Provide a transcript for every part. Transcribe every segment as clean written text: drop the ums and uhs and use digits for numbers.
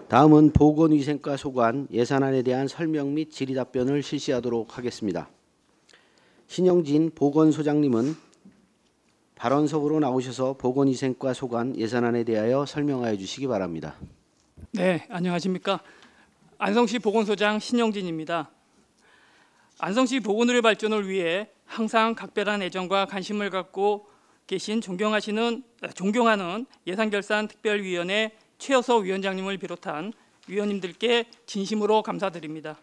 다음은 보건위생과 소관 예산안에 대한 설명 및 질의답변을 실시하도록 하겠습니다. 신영진 보건소장님은 발언석으로 나오셔서 보건위생과 소관 예산안에 대하여 설명하여 주시기 바랍니다. 네, 안녕하십니까. 안성시 보건소장 신영진입니다. 안성시 보건의료 발전을 위해 항상 각별한 애정과 관심을 갖고 계신 존경하는 예산결산특별위원회 최여석 위원장님을 비롯한 위원님들께 진심으로 감사드립니다.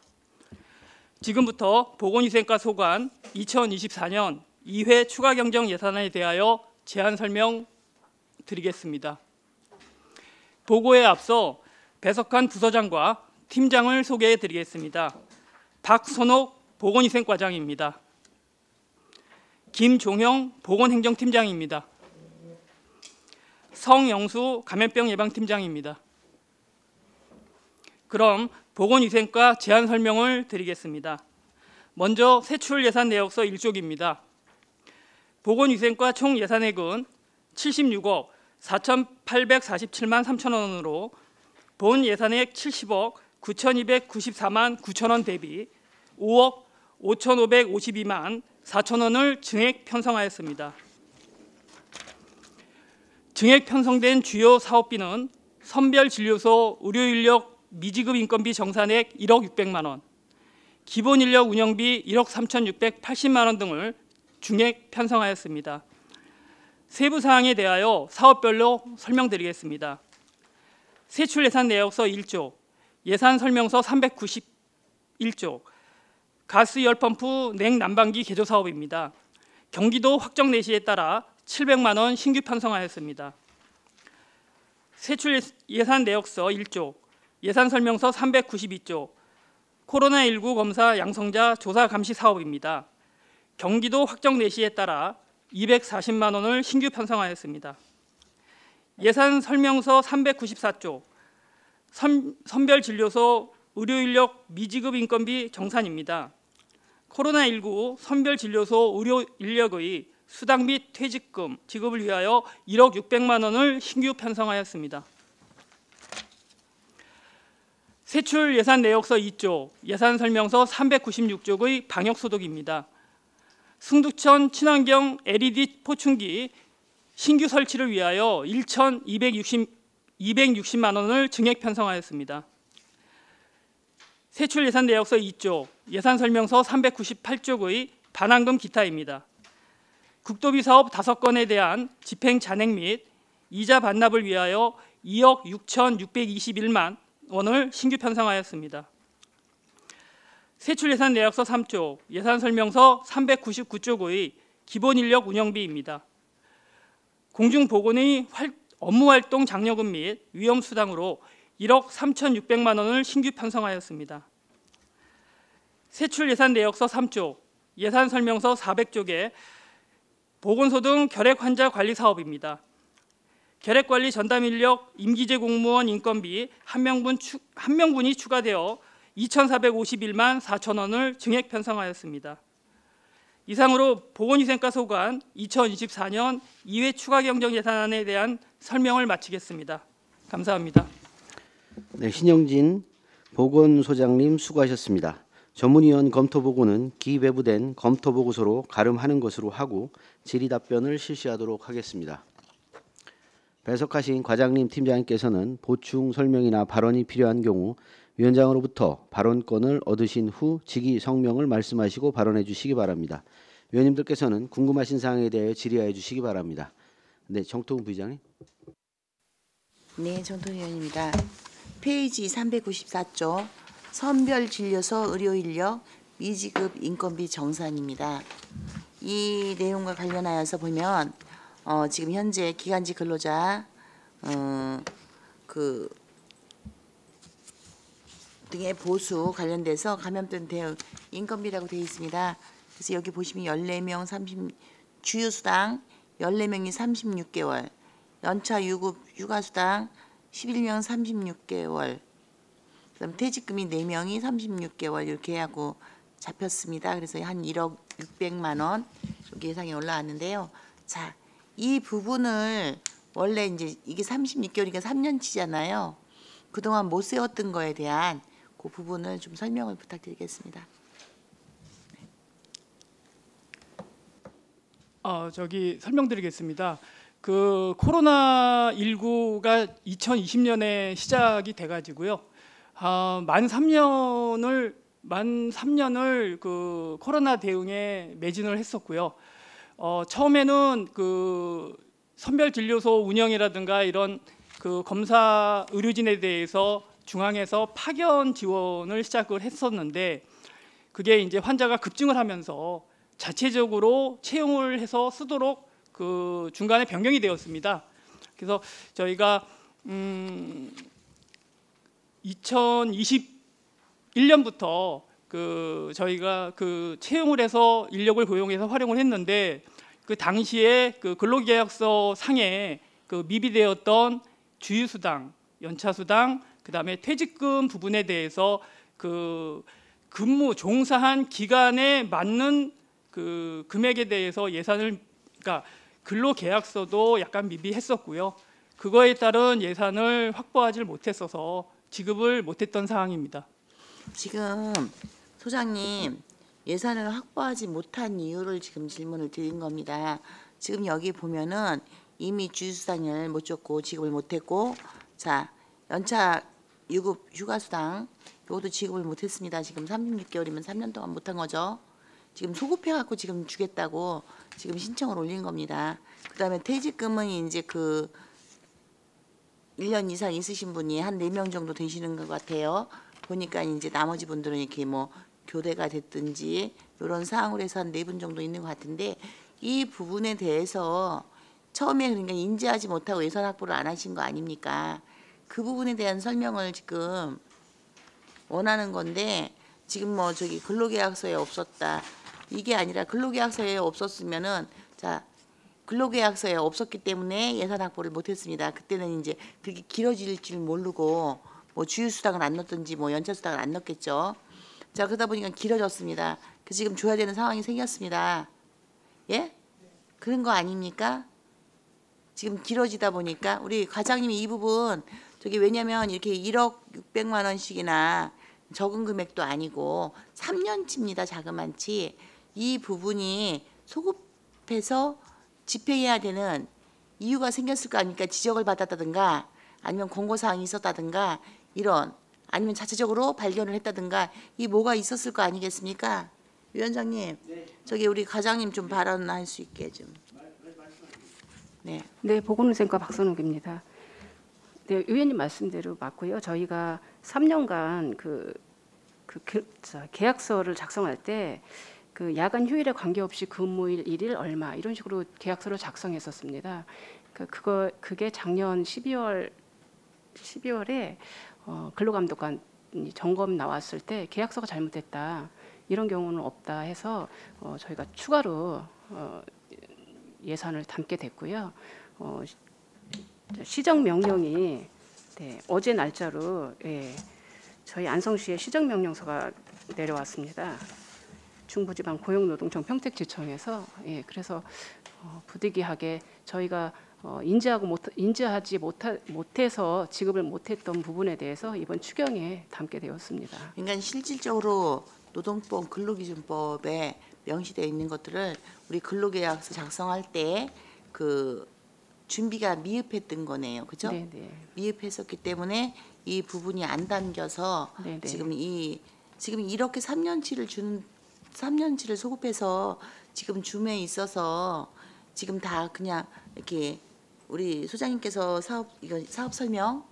지금부터 보건위생과 소관 2024년 2회 추가 경정 예산안에 대하여 제안 설명 드리겠습니다. 보고에 앞서 배석한 부서장과 팀장을 소개해 드리겠습니다. 박선옥 보건위생과장입니다. 김종형 보건행정팀장입니다. 성영수 감염병 예방팀장입니다. 그럼 보건위생과 제안 설명을 드리겠습니다. 먼저 세출 예산 내역서 1쪽입니다. 보건위생과 총 예산액은 76억 4,847만 3천 원으로 본 예산액 70억 9,294만 9천 원 대비 5억 5,552만 4천 원을 증액 편성하였습니다. 증액 편성된 주요 사업비는 선별진료소 의료인력 미지급 인건비 정산액 1억 600만 원, 기본인력 운영비 1억 3,680만 원 등을 증액 편성하였습니다. 세부 사항에 대하여 사업별로 설명드리겠습니다. 세출 예산 내역서 1조, 예산 설명서 391조, 가스 열펌프 냉난방기 개조 사업입니다. 경기도 확정 내시에 따라 700만 원 신규 편성하였습니다. 세출 예산 내역서 1조, 예산 설명서 392조, 코로나19 검사 양성자 조사 감시 사업입니다. 경기도 확정 내시에 따라 240만 원을 신규 편성하였습니다. 예산 설명서 394조, 선별진료소 의료인력 미지급 인건비 정산입니다. 코로나19 선별진료소 의료인력의 수당 및 퇴직금 지급을 위하여 1억 600만 원을 신규 편성하였습니다. 세출 예산 내역서 2조, 예산 설명서 396조의 방역소독입니다. 승두천 친환경 LED 포충기 신규 설치를 위하여 1,260만 원을 증액 편성하였습니다. 세출 예산 내역서 2조, 예산 설명서 398조의 반환금 기타입니다. 국도비 사업 5건에 대한 집행 잔액 및 이자 반납을 위하여 2억 6,621만 원을 신규 편성하였습니다. 세출 예산 내역서 3조, 예산 설명서 399조의 기본인력 운영비입니다. 공중보건의 업무활동 장려금 및 위험수당으로 1억 3,600만 원을 신규 편성하였습니다. 세출 예산 내역서 3조, 예산 설명서 400조의 보건소 등 결핵 환자 관리 사업입니다. 결핵관리 전담 인력 임기제 공무원 인건비 한 명분이 추가되어 2,451만 4천 원을 증액 편성하였습니다. 이상으로 보건위생과 소관 2024년 2회 추가 경정 예산안에 대한 설명을 마치겠습니다. 감사합니다. 네, 신영진 보건소장님 수고하셨습니다. 전문위원 검토보고는 기배부된 검토보고서로 가름하는 것으로 하고 질의답변을 실시하도록 하겠습니다. 배석하신 과장님, 팀장님께서는 보충 설명이나 발언이 필요한 경우 위원장으로부터 발언권을 얻으신 후 직위 성명을 말씀하시고 발언해 주시기 바랍니다. 위원님들께서는 궁금하신 사항에 대하여 질의하여 주시기 바랍니다. 네, 정통훈 부의장님. 네, 정통위원입니다. 페이지 394조 선별진료소 의료인력 미지급 인건비 정산입니다. 이 내용과 관련하여서 보면 지금 현재 기간직 근로자 등의 보수 관련돼서 감염병 대응 인건비라고 되어 있습니다. 그래서 여기 보시면 14명 주휴수당 14명이 36개월, 연차 유급 휴가수당 11명 36개월, 그다음 퇴직금이 4명이 36개월 이렇게 하고 잡혔습니다. 그래서 한 1억 600만 원 이렇게 예상이 올라왔는데요. 자, 이 부분을 원래 이제 이게 36개월이니까 3년치잖아요. 그동안 못 세웠던 거에 대한 그 부분을 좀 설명을 부탁드리겠습니다. 설명드리겠습니다. 그 코로나 19가 2020년에 시작이 돼가지고요. 만 3년을 그 코로나 대응에 매진을 했었고요. 처음에는 그 선별 진료소 운영이라든가 이런 그 검사 의료진에 대해서 중앙에서 파견 지원을 시작을 했었는데, 그게 이제 환자가 급증을 하면서 자체적으로 채용을 해서 쓰도록 그 중간에 변경이 되었습니다. 그래서 저희가 2021년부터 그 저희가 그 채용을 해서 인력을 고용해서 활용을 했는데, 그 당시에 그 근로계약서 상에 그 미비되었던 주휴수당, 연차수당, 그다음에 퇴직금 부분에 대해서 그 근무 종사한 기간에 맞는 그 금액에 대해서 예산을, 그러니까 근로계약서도 약간 미비했었고요. 그거에 따른 예산을 확보하지 못했어서 지급을 못했던 상황입니다. 지금 소장님 예산을 확보하지 못한 이유를 지금 질문을 드린 겁니다. 지금 여기 보면은 이미 주휴수당을 못 줬고 지급을 못했고, 자 연차 유급 휴가수당 이것도 지급을 못했습니다. 지금 36개월이면 3년 동안 못한 거죠. 지금 소급해갖고 지금 주겠다고 지금 신청을 올린 겁니다. 그다음에 퇴직금은 이제 그 1년 이상 있으신 분이 한 4명 정도 되시는 것 같아요. 보니까 이제 나머지 분들은 이렇게 뭐 교대가 됐든지 이런 사항으로 해서 한 4분 정도 있는 것 같은데, 이 부분에 대해서 처음에 그러니까 인지하지 못하고 예산 확보를 안 하신 거 아닙니까? 그 부분에 대한 설명을 지금 원하는 건데, 지금 뭐 저기 근로계약서에 없었다 이게 아니라, 근로계약서에 없었으면은 자 근로계약서에 없었기 때문에 예산 확보를 못했습니다. 그때는 이제 그게 길어질 줄 모르고 뭐 주휴수당을 안 넣었든지 뭐 연차수당을 안 넣었겠죠. 자 그러다 보니까 길어졌습니다. 그 지금 줘야 되는 상황이 생겼습니다. 예? 그런 거 아닙니까? 지금 길어지다 보니까 우리 과장님이 이 부분 저기, 왜냐면 이렇게 1억 600만 원씩이나 적은 금액도 아니고 3년치입니다. 자그만치. 이 부분이 소급해서 집행해야 되는 이유가 생겼을 거 아닙니까? 지적을 받았다든가 아니면 공고사항이 있었다든가 이런, 아니면 자체적으로 발견을 했다든가 이 뭐가 있었을 거 아니겠습니까? 위원장님, 저기 우리 과장님 좀 발언할 수 있게 좀. 네. 네, 보건의생과 박선욱입니다. 네, 의원님 말씀대로 맞고요. 저희가 3년간 계약서를 작성할 때 그 야간 휴일에 관계없이 근무일 일일 얼마 이런 식으로 계약서를 작성했었습니다. 그게 작년 12월에 근로감독관 점검 나왔을 때 계약서가 잘못됐다, 이런 경우는 없다 해서 저희가 추가로 예산을 담게 됐고요. 시정명령이 어제 날짜로 저희 안성시에 시정명령서가 내려왔습니다. 중부지방 고용노동청 평택지청에서. 그래서 부득이하게 저희가 인지하지 못해서 지급을 못했던 부분에 대해서 이번 추경에 담게 되었습니다. 그러니까 실질적으로 노동법 근로기준법에 명시되어 있는 것들을 우리 근로계약서 작성할 때 그 준비가 미흡했던 거네요, 그죠? 네네. 미흡했었기 때문에 이 부분이 안 담겨서 네네. 지금 이렇게 3년치를 소급해서 지금 줌에 있어서 지금 다 그냥 이렇게 우리 소장님께서 사업 설명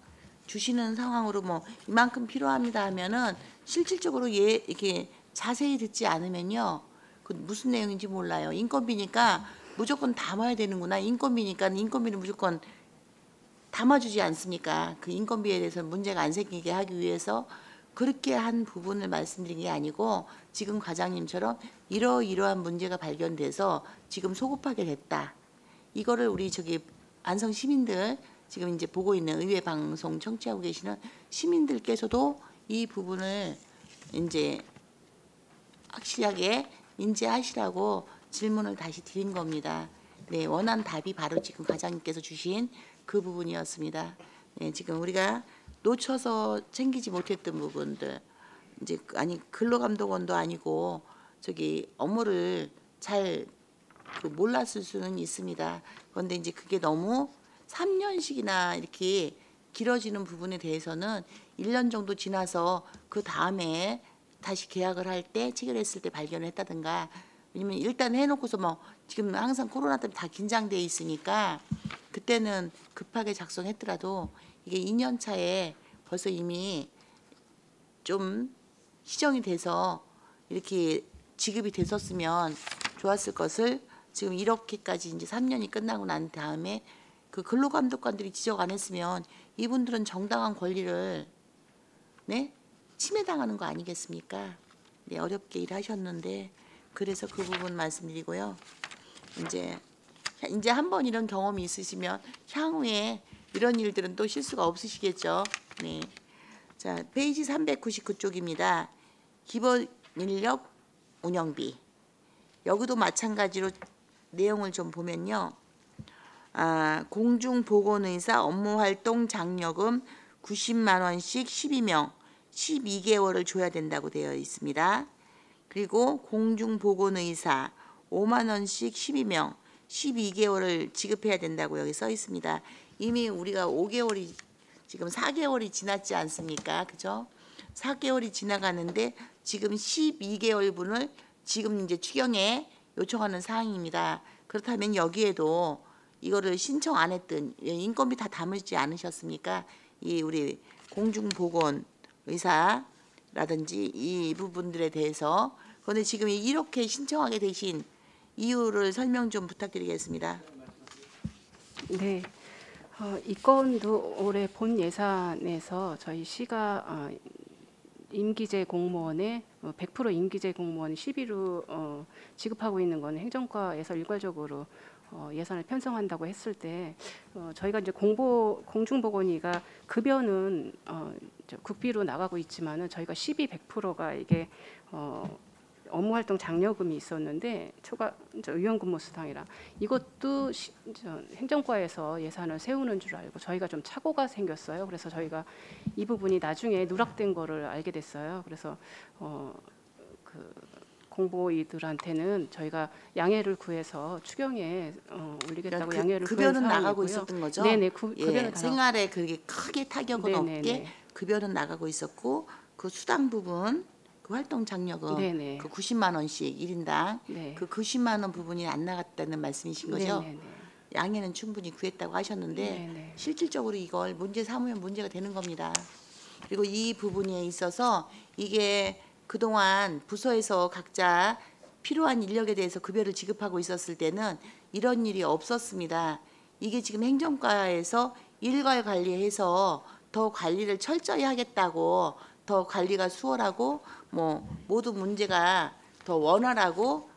주시는 상황으로 뭐 이만큼 필요합니다 하면은 실질적으로 이렇게 자세히 듣지 않으면요, 그 무슨 내용인지 몰라요. 인건비니까 무조건 담아야 되는구나. 인건비니까 인건비는 무조건 담아주지 않습니까? 그 인건비에 대해서 문제가 안 생기게 하기 위해서 그렇게 한 부분을 말씀드린 게 아니고, 지금 과장님처럼 이러이러한 문제가 발견돼서 지금 소급하게 됐다. 이거를 우리 저기 안성 시민들, 지금 이제 보고 있는 의회 방송 청취하고 계시는 시민들께서도 이 부분을 이제 확실하게 인지하시라고 질문을 다시 드린 겁니다. 네, 원한 답이 바로 지금 과장님께서 주신 그 부분이었습니다. 네, 지금 우리가 놓쳐서 챙기지 못했던 부분들 이제 아니 근로감독원도 아니고 저기 업무를 잘 몰랐을 수는 있습니다. 그런데 이제 그게 너무 3년씩이나 이렇게 길어지는 부분에 대해서는 1년 정도 지나서 그 다음에 다시 계약을 할 때 체결했을 때 발견을 했다든가 왜냐면 일단 해놓고서 뭐 지금 항상 코로나 때문에 다 긴장돼 있으니까 그때는 급하게 작성했더라도 이게 2년 차에 벌써 이미 좀 시정이 돼서 이렇게 지급이 됐었으면 좋았을 것을 지금 이렇게까지 이제 3년이 끝나고 난 다음에 그 근로감독관들이 지적 안 했으면 이분들은 정당한 권리를 네? 침해당하는 거 아니겠습니까? 네, 어렵게 일하셨는데 그래서 그 부분 말씀드리고요. 이제 한번 이런 경험이 있으시면 향후에 이런 일들은 또 실수가 없으시겠죠. 네. 자, 페이지 399쪽입니다. 기본 인력 운영비. 여기도 마찬가지로 내용을 좀 보면요. 공중보건의사 업무활동 장려금 90만 원씩 12명, 12개월을 줘야 된다고 되어 있습니다. 그리고 공중보건의사 5만 원씩 12명, 12개월을 지급해야 된다고 여기 써 있습니다. 이미 우리가 5개월이 지금 4개월이 지났지 않습니까? 그죠? 4개월이 지나가는데 지금 12개월분을 지금 이제 추경에 요청하는 사항입니다. 그렇다면 여기에도 이거를 신청 안 했던 인건비 다 담지 않으셨습니까? 이 우리 공중보건 의사라든지 이 부분들에 대해서 그런데 지금 이렇게 신청하게 되신 이유를 설명 좀 부탁드리겠습니다. 네. 이 건도 올해 본 예산에서 저희 시가 임기제 공무원의 100% 임기제 공무원 시비로 지급하고 있는 건 행정과에서 일괄적으로 예산을 편성한다고 했을 때 저희가 이제 공중보건의가 급여는 국비로 나가고 있지만은 저희가 시비 100%가 이게 업무활동 장려금이 있었는데 초과 의원근무 수당이라 이것도 행정과에서 예산을 세우는 줄 알고 저희가 좀 착오가 생겼어요. 그래서 저희가 이 부분이 나중에 누락된 거를 알게 됐어요. 그래서 공보이들한테는 저희가 양해를 구해서 추경에 올리겠다고 양해를 구한 급여는 나가고 상황이고요. 있었던 거죠? 네네. 급여는 다 생활에 그게 크게 타격은 네네네. 없게 급여는 나가고 있었고 그 수당 부분 그 활동 장려금 네네. 그 90만 원씩 1인당 네. 그 90만 원 부분이 안 나갔다는 말씀이신 거죠? 네네네. 양해는 충분히 구했다고 하셨는데 네네. 실질적으로 이걸 문제 삼으면 문제가 되는 겁니다. 그리고 이 부분에 있어서 이게 그동안 부서에서 각자 필요한 인력에 대해서 급여를 지급하고 있었을 때는 이런 일이 없었습니다. 이게 지금 행정과에서 일괄 관리해서 더 관리를 철저히 하겠다고 더 관리가 수월하고 뭐 모든 문제가 더 원활하고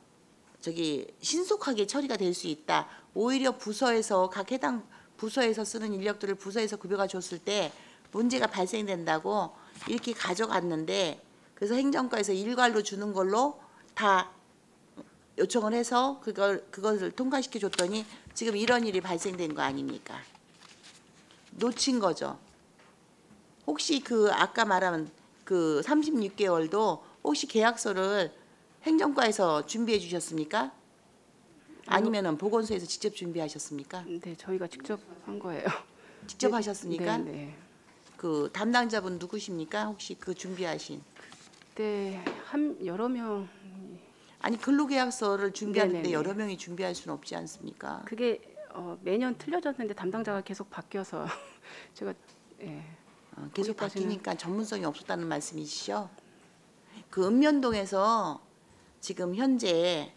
신속하게 처리가 될 수 있다. 오히려 부서에서 각 해당 부서에서 쓰는 인력들을 부서에서 급여가 줬을 때 문제가 발생된다고 이렇게 가져갔는데 그래서 행정과에서 일괄로 주는 걸로 다 요청을 해서 그것을 통과시켜 줬더니 지금 이런 일이 발생된 거 아닙니까? 놓친 거죠. 혹시 그 아까 말한 그 36개월도 혹시 계약서를 행정과에서 준비해 주셨습니까? 아니면은 보건소에서 직접 준비하셨습니까? 네, 저희가 직접 한 거예요. 직접 네, 하셨습니까? 네. 그 담당자분 누구십니까? 혹시 그 준비하신? 그때 여러 명 아니 근로계약서를 준비하는데 네네네. 여러 명이 준비할 수는 없지 않습니까? 그게 매년 틀려졌는데 담당자가 계속 바뀌어서 제가 계속 거기까지는- 바뀌니까 전문성이 없었다는 말씀이시죠? 그 읍면동에서 지금 현재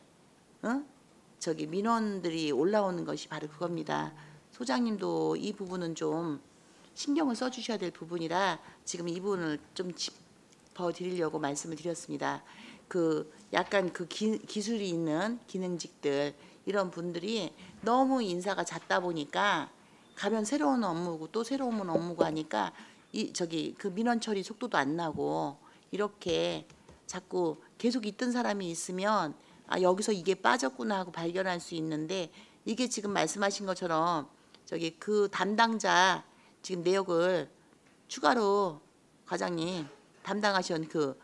민원들이 올라오는 것이 바로 그겁니다. 소장님도 이 부분은 좀 신경을 써주셔야 될 부분이라 지금 이 부분을 좀 짚어드리려고 말씀을 드렸습니다. 그 약간 그 기술이 있는 기능직들 이런 분들이 너무 인사가 잦다 보니까 가면 새로운 업무고 또 새로운 업무고 하니까 그 민원 처리 속도도 안 나고 이렇게 자꾸 계속 있던 사람이 있으면 여기서 이게 빠졌구나 하고 발견할 수 있는데 이게 지금 말씀하신 것처럼 그 담당자 지금 내역을 추가로 과장님 담당하신 그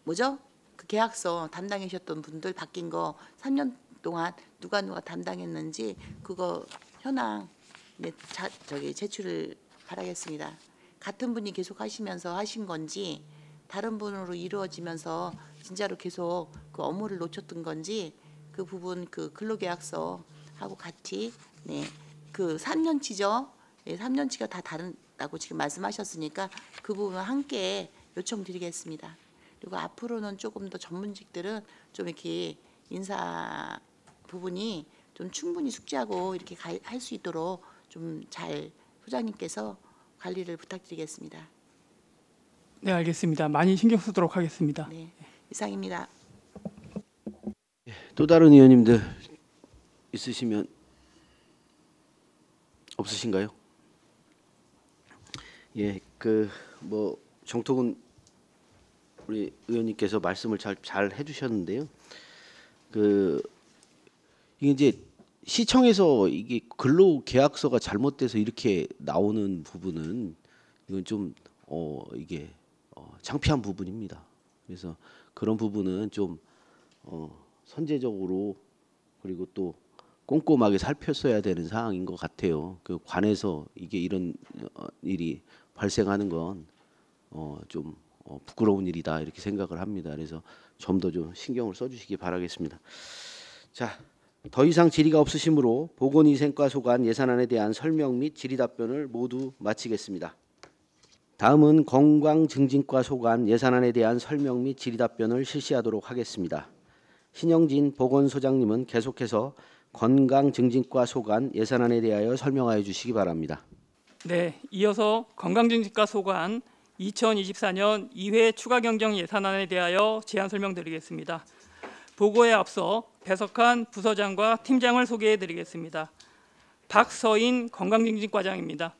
뭐죠? 그 계약서 담당하셨던 분들 바뀐 거 3년 동안 누가 담당했는지 그거 현황 제출을 바라겠습니다. 같은 분이 계속 하시면서 하신 건지 다른 분으로 이루어지면서 진짜로 계속 그 업무를 놓쳤던 건지 그 부분 그 근로계약서하고 같이 그 3년치죠. 3년치가 다 다른다고 지금 말씀하셨으니까 그 부분 함께 요청드리겠습니다. 그리고 앞으로는 조금 더 전문직들은 좀 이렇게 인사 부분이 좀 충분히 숙지하고 이렇게 할 수 있도록 좀 잘 소장님께서 관리를 부탁드리겠습니다. 네, 알겠습니다. 많이 신경 쓰도록 하겠습니다. 네, 이상입니다. 또 다른 의원님들 있으시면 없으신가요? 예, 그 뭐 정토근 우리 의원님께서 말씀을 잘 해주셨는데요. 그 이게 이제 시청에서 이게 근로계약서가 잘못돼서 이렇게 나오는 부분은 이건 좀 이게 창피한 부분입니다. 그래서 그런 부분은 좀 선제적으로 그리고 또 꼼꼼하게 살폈어야 되는 상황인 것 같아요. 그 관에서 이게 이런 일이 발생하는 건 좀 부끄러운 일이다 이렇게 생각을 합니다. 그래서 좀 더 좀 신경을 써주시기 바라겠습니다. 자, 더 이상 질의가 없으시므로 보건위생과 소관 예산안에 대한 설명 및 질의 답변을 모두 마치겠습니다. 다음은 건강증진과 소관 예산안에 대한 설명 및 질의 답변을 실시하도록 하겠습니다. 신영진 보건소장님은 계속해서 건강증진과 소관 예산안에 대하여 설명하여 주시기 바랍니다. 네, 이어서 건강증진과 소관 2024년 2회 추가 경정 예산안에 대하여 제안 설명드리겠습니다. 보고에 앞서 배석한 부서장과 팀장을 소개해드리겠습니다. 박서인 건강증진과장입니다.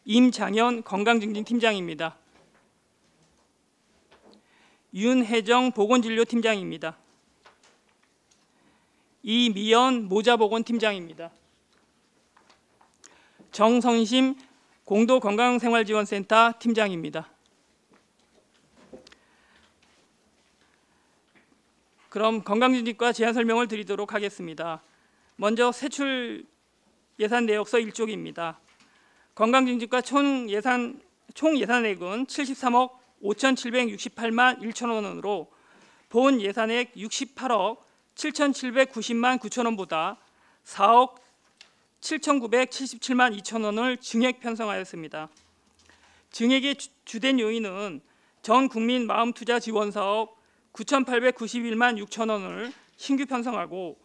임장현 건강증진팀장입니다. 윤혜정 보건진료팀장입니다. 이미연 모자보건팀장입니다. 정선심 공도건강생활지원센터 팀장입니다. 그럼 건강증진과 제안 설명을 드리도록 하겠습니다. 먼저 세출 예산 내역서 1쪽입니다. 건강증진과 총 예산액은 73억 5,768만 1천 원으로 본 예산액 68억 7,790만 9천 원보다 4억 7,977만 2천 원을 증액 편성하였습니다. 증액의 주된 요인은 전 국민 마음투자 지원 사업 9,891만 6천 원을 신규 편성하고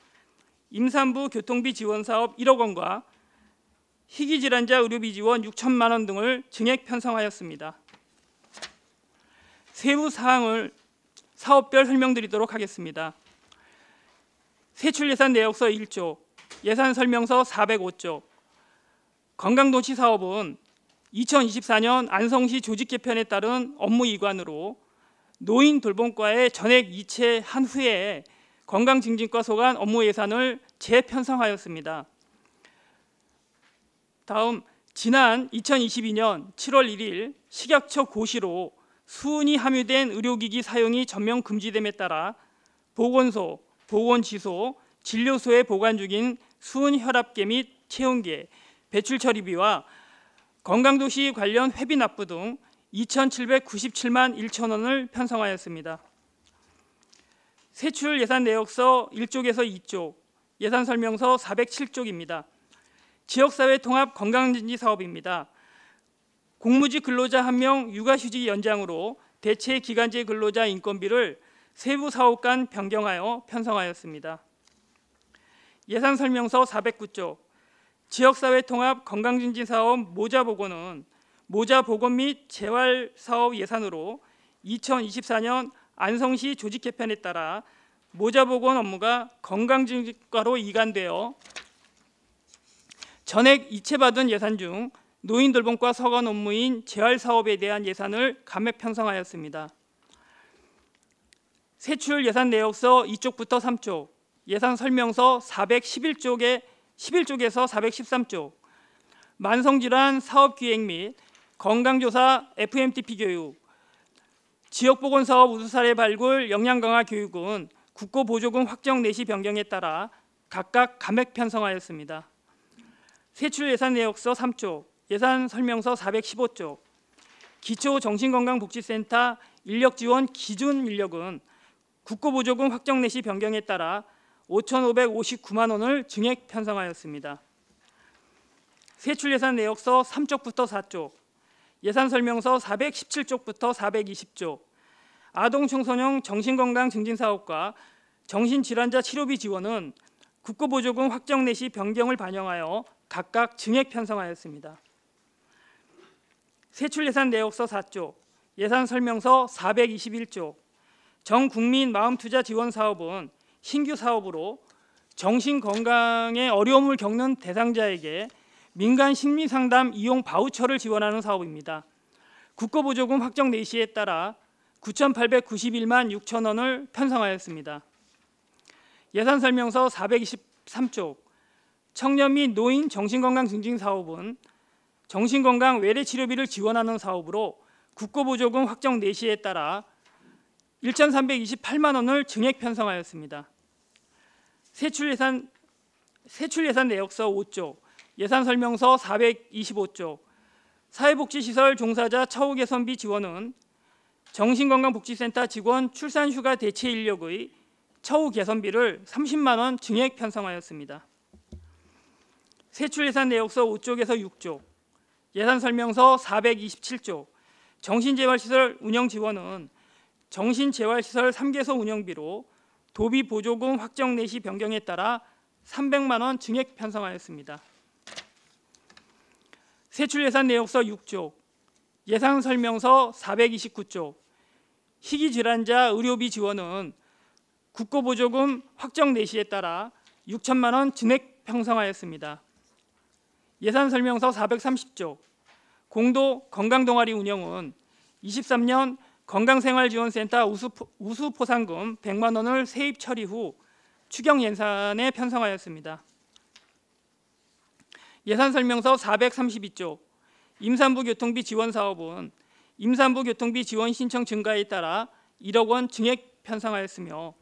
임산부 교통비 지원 사업 1억 원과 희귀질환자 의료비 지원 6천만 원 등을 증액 편성하였습니다. 세부 사항을 사업별 설명드리도록 하겠습니다. 세출예산 내역서 1조, 예산설명서 405조, 건강도시 사업은 2024년 안성시 조직 개편에 따른 업무 이관으로 노인 돌봄과의 전액 이체한 후에 건강증진과 소관 업무 예산을 재편성하였습니다. 다음 지난 2022년 7월 1일 식약처 고시로 수은이 함유된 의료기기 사용이 전면 금지됨에 따라 보건소, 보건지소, 진료소에 보관 중인 수은 혈압계 및 체온계, 배출 처리비와 건강도시 관련 회비 납부 등 2,797만 1천 원을 편성하였습니다. 세출 예산 내역서 1쪽에서 2쪽, 예산 설명서 407쪽입니다. 지역사회 통합 건강증진 사업입니다. 공무직 근로자 1명 육아휴직 연장으로 대체 기간제 근로자 인건비를 세부 사업간 변경하여 편성하였습니다. 예산 설명서 409쪽, 지역사회 통합 건강증진 사업 모자보건은 모자보건 및 재활 사업 예산으로 2024년 안성시 조직 개편에 따라 모자보건 업무가 건강증진과로 이관되어 전액 이체받은 예산 중 노인돌봄과 서관 업무인 재활 사업에 대한 예산을 감액 편성하였습니다. 세출 예산 내역서 2쪽부터 3쪽, 예산 설명서 411쪽에 11쪽에서 413쪽, 만성질환 사업기획 및 건강조사 FMTP 교육, 지역보건사업 우수사례 발굴 역량강화 교육은 국고보조금 확정 내시 변경에 따라 각각 감액 편성하였습니다. 세출예산내역서 3쪽, 예산설명서 415쪽, 기초정신건강복지센터 인력지원 기준 인력은 국고보조금 확정 내시 변경에 따라 5,559만 원을 증액 편성하였습니다. 세출예산내역서 3쪽부터 4쪽, 예산설명서 417쪽부터 420쪽, 아동청소년 정신건강 증진사업과 정신질환자 치료비 지원은 국고보조금 확정 내시 변경을 반영하여 각각 증액 편성하였습니다. 세출예산내역서 4쪽, 예산설명서 421쪽, 정국민 마음투자 지원 사업은 신규 사업으로 정신건강에 어려움을 겪는 대상자에게 민간 심리상담 이용 바우처를 지원하는 사업입니다. 국고보조금 확정 내시에 따라 9,891만 6천 원을 편성하였습니다. 예산설명서 423쪽, 청년 및 노인 정신건강 증진 사업은 정신건강 외래치료비를 지원하는 사업으로 국고보조금 확정 내시에 따라 1,328만 원을 증액 편성하였습니다. 세출예산 내역서 5쪽, 예산설명서 425쪽, 사회복지시설 종사자 처우 개선비 지원은 정신건강복지센터 직원 출산휴가 대체 인력의 처우 개선비를 30만 원 증액 편성하였습니다. 세출예산내역서 5쪽에서 6쪽, 예산설명서 427쪽, 정신재활시설 운영 지원은 정신재활시설 3개소 운영비로 도비보조금 확정 내시 변경에 따라 300만 원 증액 편성하였습니다. 세출예산내역서 6쪽, 예산설명서 429쪽, 희귀질환자 의료비 지원은 국고보조금 확정 내시에 따라 6천만 원 증액 편성하였습니다. 예산설명서 430쪽, 공도 건강동아리 운영은 23년 건강생활지원센터 우수포상금 100만 원을 세입 처리 후 추경 예산에 편성하였습니다. 예산설명서 432쪽, 임산부 교통비 지원 사업은 임산부 교통비 지원 신청 증가에 따라 1억 원 증액 편성하였으며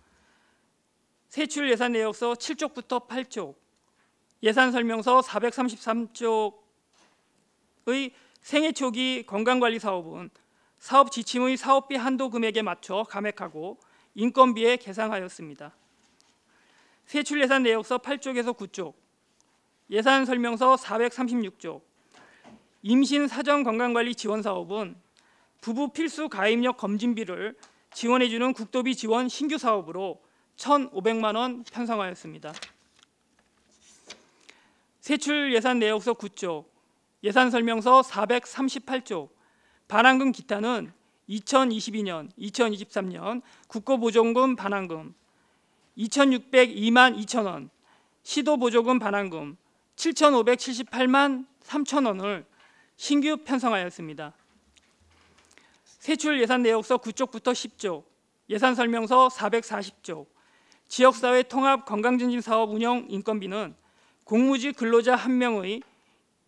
세출예산내역서 7쪽부터 8쪽, 예산설명서 433쪽의 생애 초기 건강관리 사업은 사업 지침의 사업비 한도 금액에 맞춰 감액하고 인건비에 계상하였습니다. 세출예산내역서 8쪽에서 9쪽, 예산설명서 436쪽, 임신 사전 건강관리 지원 사업은 부부 필수 가입력 검진비를 지원해주는 국도비 지원 신규 사업으로 1,500만 원 편성하였습니다. 세출예산내역서 9쪽, 예산설명서 438쪽, 반환금 기타는 2022년, 2023년 국고보조금 반환금 2,602만 2천 원, 시도보조금 반환금 7,578만 3천 원을 신규 편성하였습니다. 세출예산내역서 9쪽부터 10쪽, 예산설명서 440쪽, 지역사회 통합 건강증진사업 운영 인건비는 공무직 근로자 1명의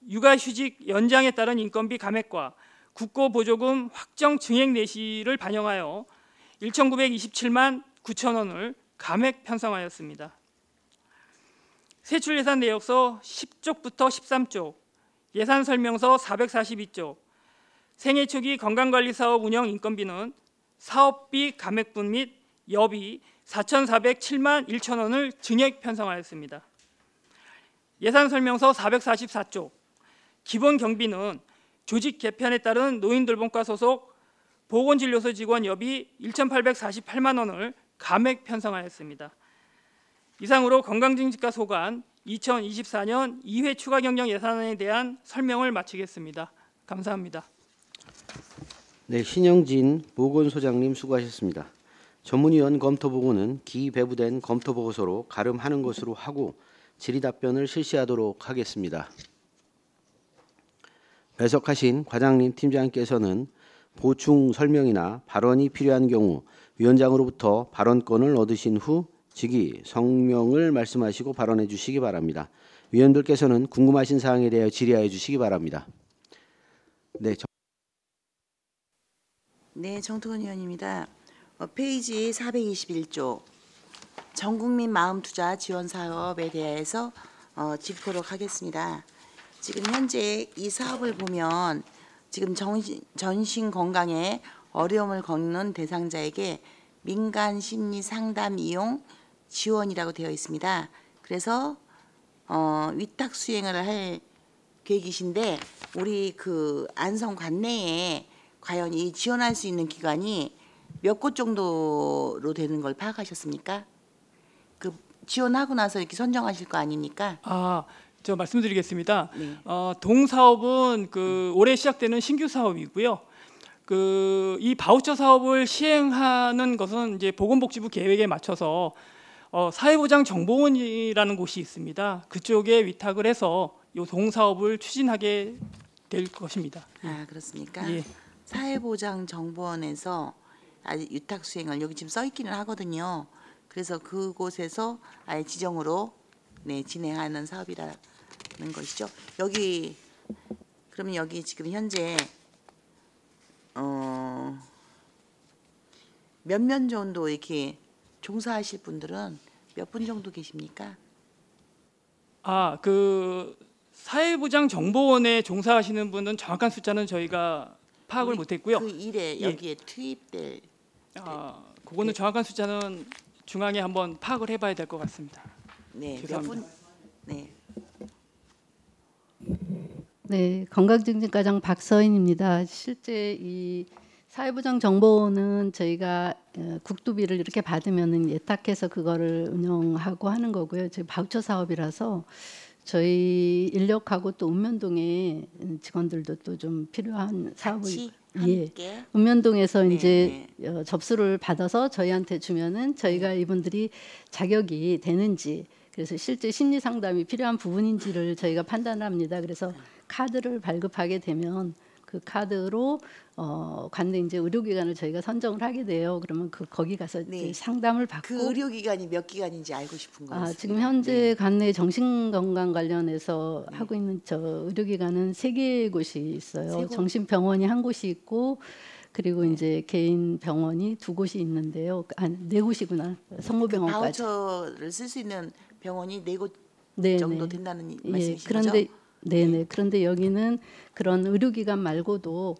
육아휴직 연장에 따른 인건비 감액과 국고보조금 확정 증액 내시를 반영하여 1,927만 9천 원을 감액 편성하였습니다. 세출예산내역서 10쪽부터 13쪽, 예산설명서 442쪽, 생애 초기 건강관리사업 운영 인건비는 사업비 감액분 및 여비 4,407만 1천 원을 증액 편성하였습니다. 예산설명서 444쪽, 기본 경비는 조직 개편에 따른 노인돌봄과 소속 보건진료소 직원 여비 1,848만 원을 감액 편성하였습니다. 이상으로 건강증진과 소관 2024년 2회 추가 경정 예산안에 대한 설명을 마치겠습니다. 감사합니다. 네, 신영진 보건소장님 수고하셨습니다. 전문위원 검토보고는 기배부된 검토보고서로 가름하는 것으로 하고 질의답변을 실시하도록 하겠습니다. 배석하신 과장님, 팀장께서는 보충 설명이나 발언이 필요한 경우 위원장으로부터 발언권을 얻으신 후 즉위 성명을 말씀하시고 발언해 주시기 바랍니다. 위원들께서는 궁금하신 사항에 대하여 질의하여 주시기 바랍니다. 네, 네, 정특원 의원입니다. 페이지 421조 전국민 마음투자 지원 사업에 대해서 짚도록 하겠습니다. 지금 현재 이 사업을 보면 지금 전신 건강에 어려움을 겪는 대상자에게 민간 심리 상담 이용 지원이라고 되어 있습니다. 그래서 위탁 수행을 할 계획이신데 우리 그 안성 관내에 과연 이 지원할 수 있는 기관이 몇 곳 정도로 되는 걸 파악하셨습니까? 그 지원하고 나서 이렇게 선정하실 거 아닙니까? 저 말씀드리겠습니다. 네. 동사업은 올해 시작되는 신규 사업이고요. 이 바우처 사업을 시행하는 것은 이제 보건복지부 계획에 맞춰서 사회보장정보원이라는 곳이 있습니다. 그쪽에 위탁을 해서 이 동사업을 추진하게 될 것입니다. 그렇습니까? 예. 사회보장정보원에서 아직 위탁 수행을 여기 지금 써 있기는 하거든요. 그래서 그곳에서 아예 지정으로 진행하는 사업이라는 것이죠. 여기 그러면 여기 지금 현재 몇몇 정도 이렇게 종사하실 분들은 몇 분 정도 계십니까? 사회보장정보원에 종사하시는 분은 정확한 숫자는 저희가 파악을 못했고요. 그 일에 예. 여기에 투입될 그거는 정확한 숫자는 중앙에 한번 파악을 해봐야 될 것 같습니다. 몇 죄송합니다. 분? 네. 네, 건강증진과장 박서인입니다. 실제 이 사회보장정보원은 저희가 국도비를 이렇게 받으면은 예탁해서 그거를 운영하고 하는 거고요. 저희 바우처 사업이라서 저희 인력하고 또 읍면동에 직원들도 또 좀 필요한 사업을 같이 예. 함께 읍면동에서 네, 이제 접수를 받아서 저희한테 주면은 저희가 이분들이 자격이 되는지 그래서 실제 심리 상담이 필요한 부분인지를 저희가 판단합니다. 그래서 카드를 발급하게 되면 그 카드로 관내 이제 의료기관을 저희가 선정을 하게 돼요. 그러면 거기 가서 이제 상담을 받고 그 의료기관이 몇 기관인지 알고 싶은 거예요. 지금 현재 관내 정신건강 관련해서 하고 있는 저 의료기관은 3개 곳이 있어요. 정신병원이 한 곳이 있고 그리고 이제 개인 병원이 2곳이 있는데요. 4곳이구나. 성모병원까지. 바우처를 쓸 수 있는 병원이 4곳 네네. 정도 된다는 예, 말씀이신 그런데 거죠? 네네. 그런데 여기는 그런 의료기관 말고도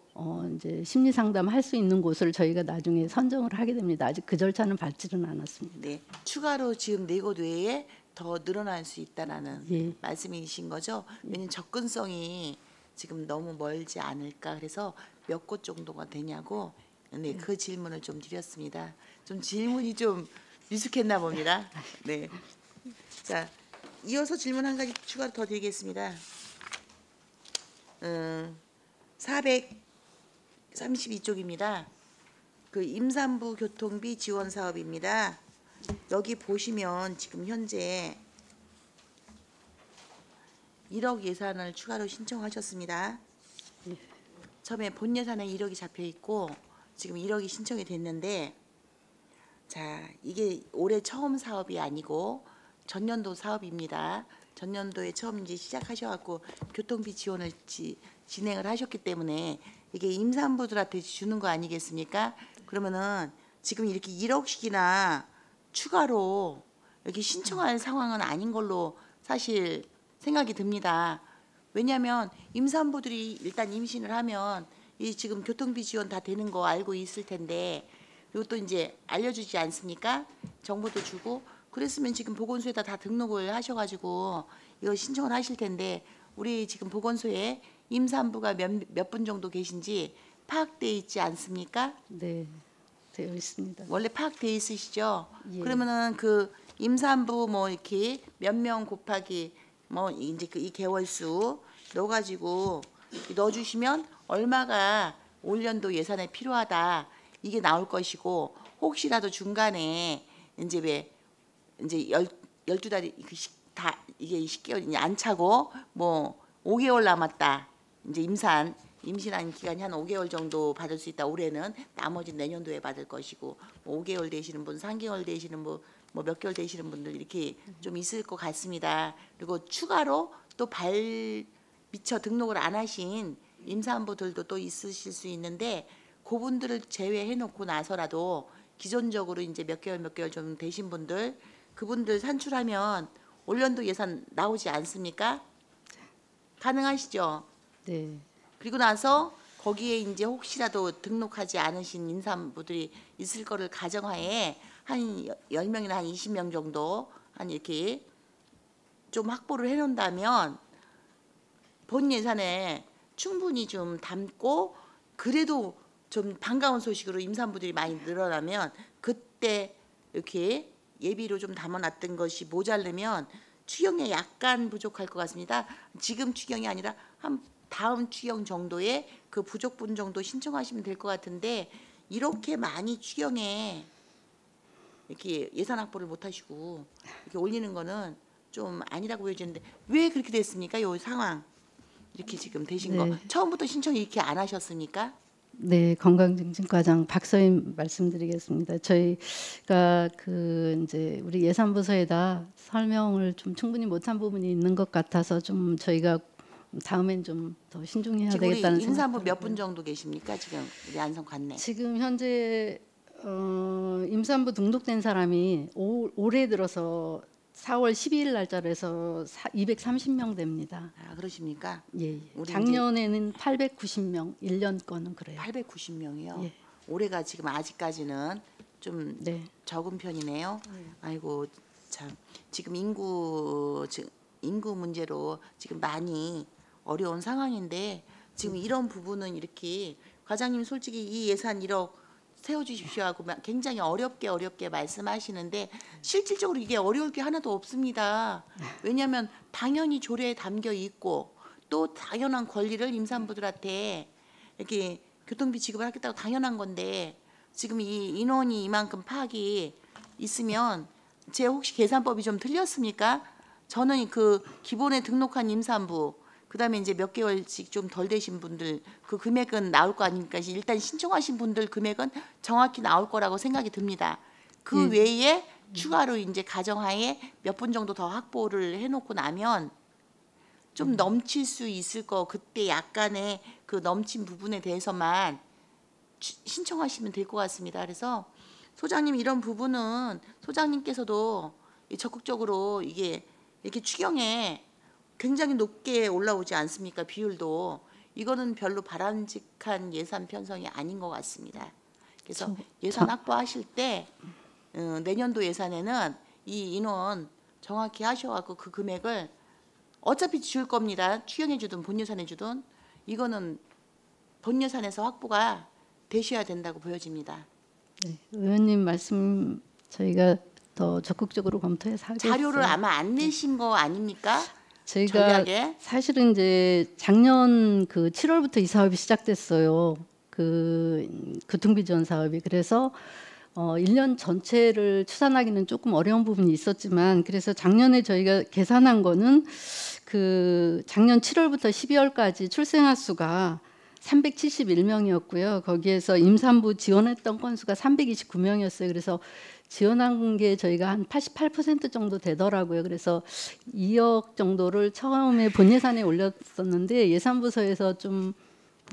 이제 심리 상담 할 수 있는 곳을 저희가 나중에 선정을 하게 됩니다. 아직 그 절차는 밟지는 않았습니다. 네. 추가로 지금 4곳 외에 더 늘어날 수 있다라는 예. 말씀이신 거죠? 왜냐면 접근성이 지금 너무 멀지 않을까 그래서 몇 곳 정도가 되냐고 그 질문을 좀 드렸습니다. 좀 질문이 좀 미숙했나 봅니다. 네. 자, 이어서 질문 한 가지 추가로 더 드리겠습니다. 432쪽입니다. 그 임산부 교통비 지원 사업입니다. 여기 보시면 지금 현재 1억 예산을 추가로 신청하셨습니다. 처음에 본 예산에 1억이 잡혀 있고 지금 1억이 신청이 됐는데 자, 이게 올해 처음 사업이 아니고 전년도 사업입니다. 전년도에 처음 이제 시작하셔갖고 교통비 지원을 진행을 하셨기 때문에 이게 임산부들한테 주는 거 아니겠습니까? 그러면은 지금 이렇게 1억씩이나 추가로 이렇게 신청할 상황은 아닌 걸로 사실 생각이 듭니다. 왜냐하면 임산부들이 일단 임신을 하면 이 지금 교통비 지원 다 되는 거 알고 있을 텐데 이것도 이제 알려주지 않습니까? 정보도 주고 그랬으면 지금 보건소에다 다 등록을 하셔가지고 이거 신청을 하실 텐데 우리 지금 보건소에 임산부가 몇 분 정도 계신지 파악돼 있지 않습니까? 네, 되어 있습니다. 원래 파악돼 있으시죠? 예. 그러면은 그 임산부 뭐 이렇게 몇 명 곱하기 뭐 이제 그 이 개월수 넣어가지고 넣어주시면 얼마가 올연도 예산에 필요하다 이게 나올 것이고 혹시라도 중간에 이제 왜 이제 12달이 다 이게 10개월이 안 차고 뭐 5개월 남았다 이제 임신한 기간이 한 5개월 정도 받을 수 있다 올해는 나머지 내년도에 받을 것이고 뭐 5개월 되시는 분 3개월 되시는 분 뭐 몇 개월 되시는 분들 이렇게 좀 있을 것 같습니다. 그리고 추가로 또 미처 등록을 안 하신 임산부들도 또 있으실 수 있는데 그분들을 제외해 놓고 나서라도 기존적으로 이제 몇 개월 좀 되신 분들 그분들 산출하면 올연도 예산 나오지 않습니까? 가능하시죠? 네. 그리고 나서 거기에 이제 혹시라도 등록하지 않으신 임산부들이 있을 거를 가정하에 한 10명이나 한 20명 정도 한 이렇게 좀 확보를 해 놓는다면 본 예산에 충분히 좀 담고 그래도 좀 반가운 소식으로 임산부들이 많이 늘어나면 그때 이렇게 예비로 좀 담아놨던 것이 모자르면 추경에 약간 부족할 것 같습니다. 지금 추경이 아니라 한 다음 추경 정도의 그 부족분 정도 신청하시면 될 것 같은데 이렇게 많이 추경에 이렇게 예산 확보를 못하시고 이렇게 올리는 거는 좀 아니라고 보여지는데 왜 그렇게 됐습니까? 이 상황 이렇게 지금 되신 거 네. 처음부터 신청 이렇게 안 하셨습니까? 네, 건강증진과장 박서임 말씀드리겠습니다. 저희가 그 이제 우리 예산부서에다 설명을 좀 충분히 못한 부분이 있는 것 같아서 좀 저희가 다음엔 좀 더 신중해야 지금 우리 되겠다는 생각. 임산부 몇 분 정도 계십니까? 지금 우리 안성 관내. 지금 현재 임산부 등록된 사람이 올해 들어서 4월 12일 날짜로 해서 230명 됩니다. 아 그러십니까? 예, 예. 우리 작년에는 890명, 1년 거는 그래요. 890명이요. 예. 올해가 지금 아직까지는 좀 네. 적은 편이네요. 아이고 참 지금 인구 문제로 지금 많이 어려운 상황인데 지금 이런 부분은 이렇게 과장님 솔직히 이 예산 1억 세워주십시오 하고 굉장히 어렵게 말씀하시는데 실질적으로 이게 어려울 게 하나도 없습니다. 왜냐하면 당연히 조례에 담겨 있고 또 당연한 권리를 임산부들한테 이렇게 교통비 지급을 하겠다고 당연한 건데 지금 이 인원이 이만큼 파악이 있으면 제 혹시 계산법이 좀 틀렸습니까? 저는 그 기본에 등록한 임산부 그다음에 이제 몇 개월씩 좀 덜 되신 분들 그 금액은 나올 거 아닙니까? 일단 신청하신 분들 금액은 정확히 나올 거라고 생각이 듭니다. 그 외에 추가로 이제 가정하에 몇 분 정도 더 확보를 해놓고 나면 좀 넘칠 수 있을 거 그때 약간의 그 넘친 부분에 대해서만 신청하시면 될 것 같습니다. 그래서 소장님 이런 부분은 소장님께서도 적극적으로 이게 이렇게 추경에 굉장히 높게 올라오지 않습니까? 비율도 이거는 별로 바람직한 예산 편성이 아닌 것 같습니다. 그래서 예산 확보하실 때 내년도 예산에는 이 인원 정확히 하셔갖고 그 금액을 어차피 줄 겁니다. 추경해 주든 본 예산해 주든 이거는 본 예산에서 확보가 되셔야 된다고 보여집니다. 네, 의원님 말씀 저희가 더 적극적으로 검토해서 하겠어요. 자료를 아마 안 내신 거 아닙니까? 저희가 전략에? 사실은 이제 작년 그 7월부터 이 사업이 시작됐어요. 그 교통비 지원 사업이. 그래서 1년 전체를 추산하기는 조금 어려운 부분이 있었지만 그래서 작년에 저희가 계산한 거는 그 작년 7월부터 12월까지 출생아 수가 371명이었고요. 거기에서 임산부 지원했던 건수가 329명이었어요. 그래서 지원한 게 저희가 한 88% 정도 되더라고요. 그래서 2억 정도를 처음에 본 예산에 올렸었는데 예산부서에서 좀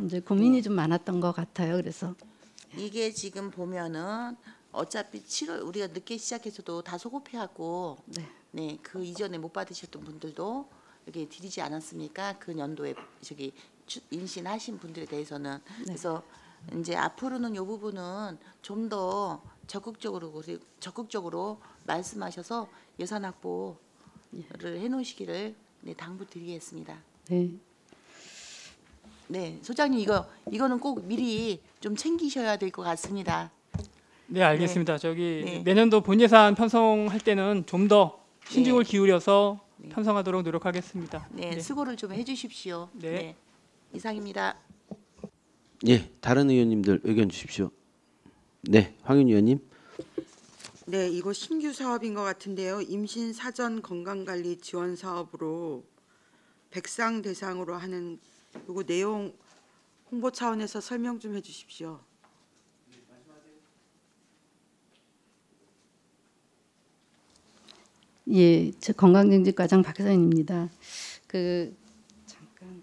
이제 고민이 좀 많았던 것 같아요. 그래서 이게 지금 보면은 어차피 7월 우리가 늦게 시작해서도 다 소급해갖고 네, 그 이전에 못 받으셨던 분들도 이렇게 드리지 않았습니까? 그 연도에 저기 임신하신 분들에 대해서는 그래서 이제 앞으로는 이 부분은 좀 더 적극적으로 말씀하셔서 예산 확보를 해놓으시기를 네, 당부드리겠습니다. 네. 네, 소장님 이거는 꼭 미리 좀 챙기셔야 될 것 같습니다. 네, 알겠습니다. 저기 네. 내년도 본 예산 편성할 때는 좀 더 신중을 기울여서 편성하도록 노력하겠습니다. 네, 수고를 좀 해주십시오. 네. 네, 이상입니다. 예, 다른 의원님들 의견 주십시오. 네, 황윤 의원님. 네, 이거 신규 사업인 것 같은데요. 임신 사전 건강관리 지원 사업으로 백상 대상으로 하는 이거 내용 홍보 차원에서 설명 좀 해주십시오. 예, 저 건강증진과장 박사입니다. 잠깐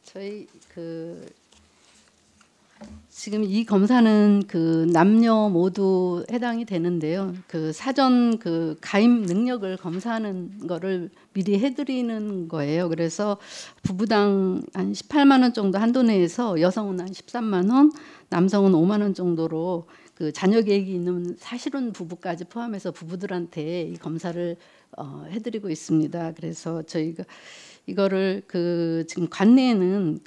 저희 지금 이 검사는 남녀 모두 해당이 되는데요. 사전 가입 능력을 검사하는 거를 미리 해드리는 거예요. 그래서 부부당 한 18만 원 정도 한도 내에서 여성은 한 13만 원, 남성은 5만 원 정도로 자녀 계획이 있는 사실혼 부부까지 포함해서 부부들한테 이 검사를 해드리고 있습니다. 그래서 저희가 이거를 지금 관내에는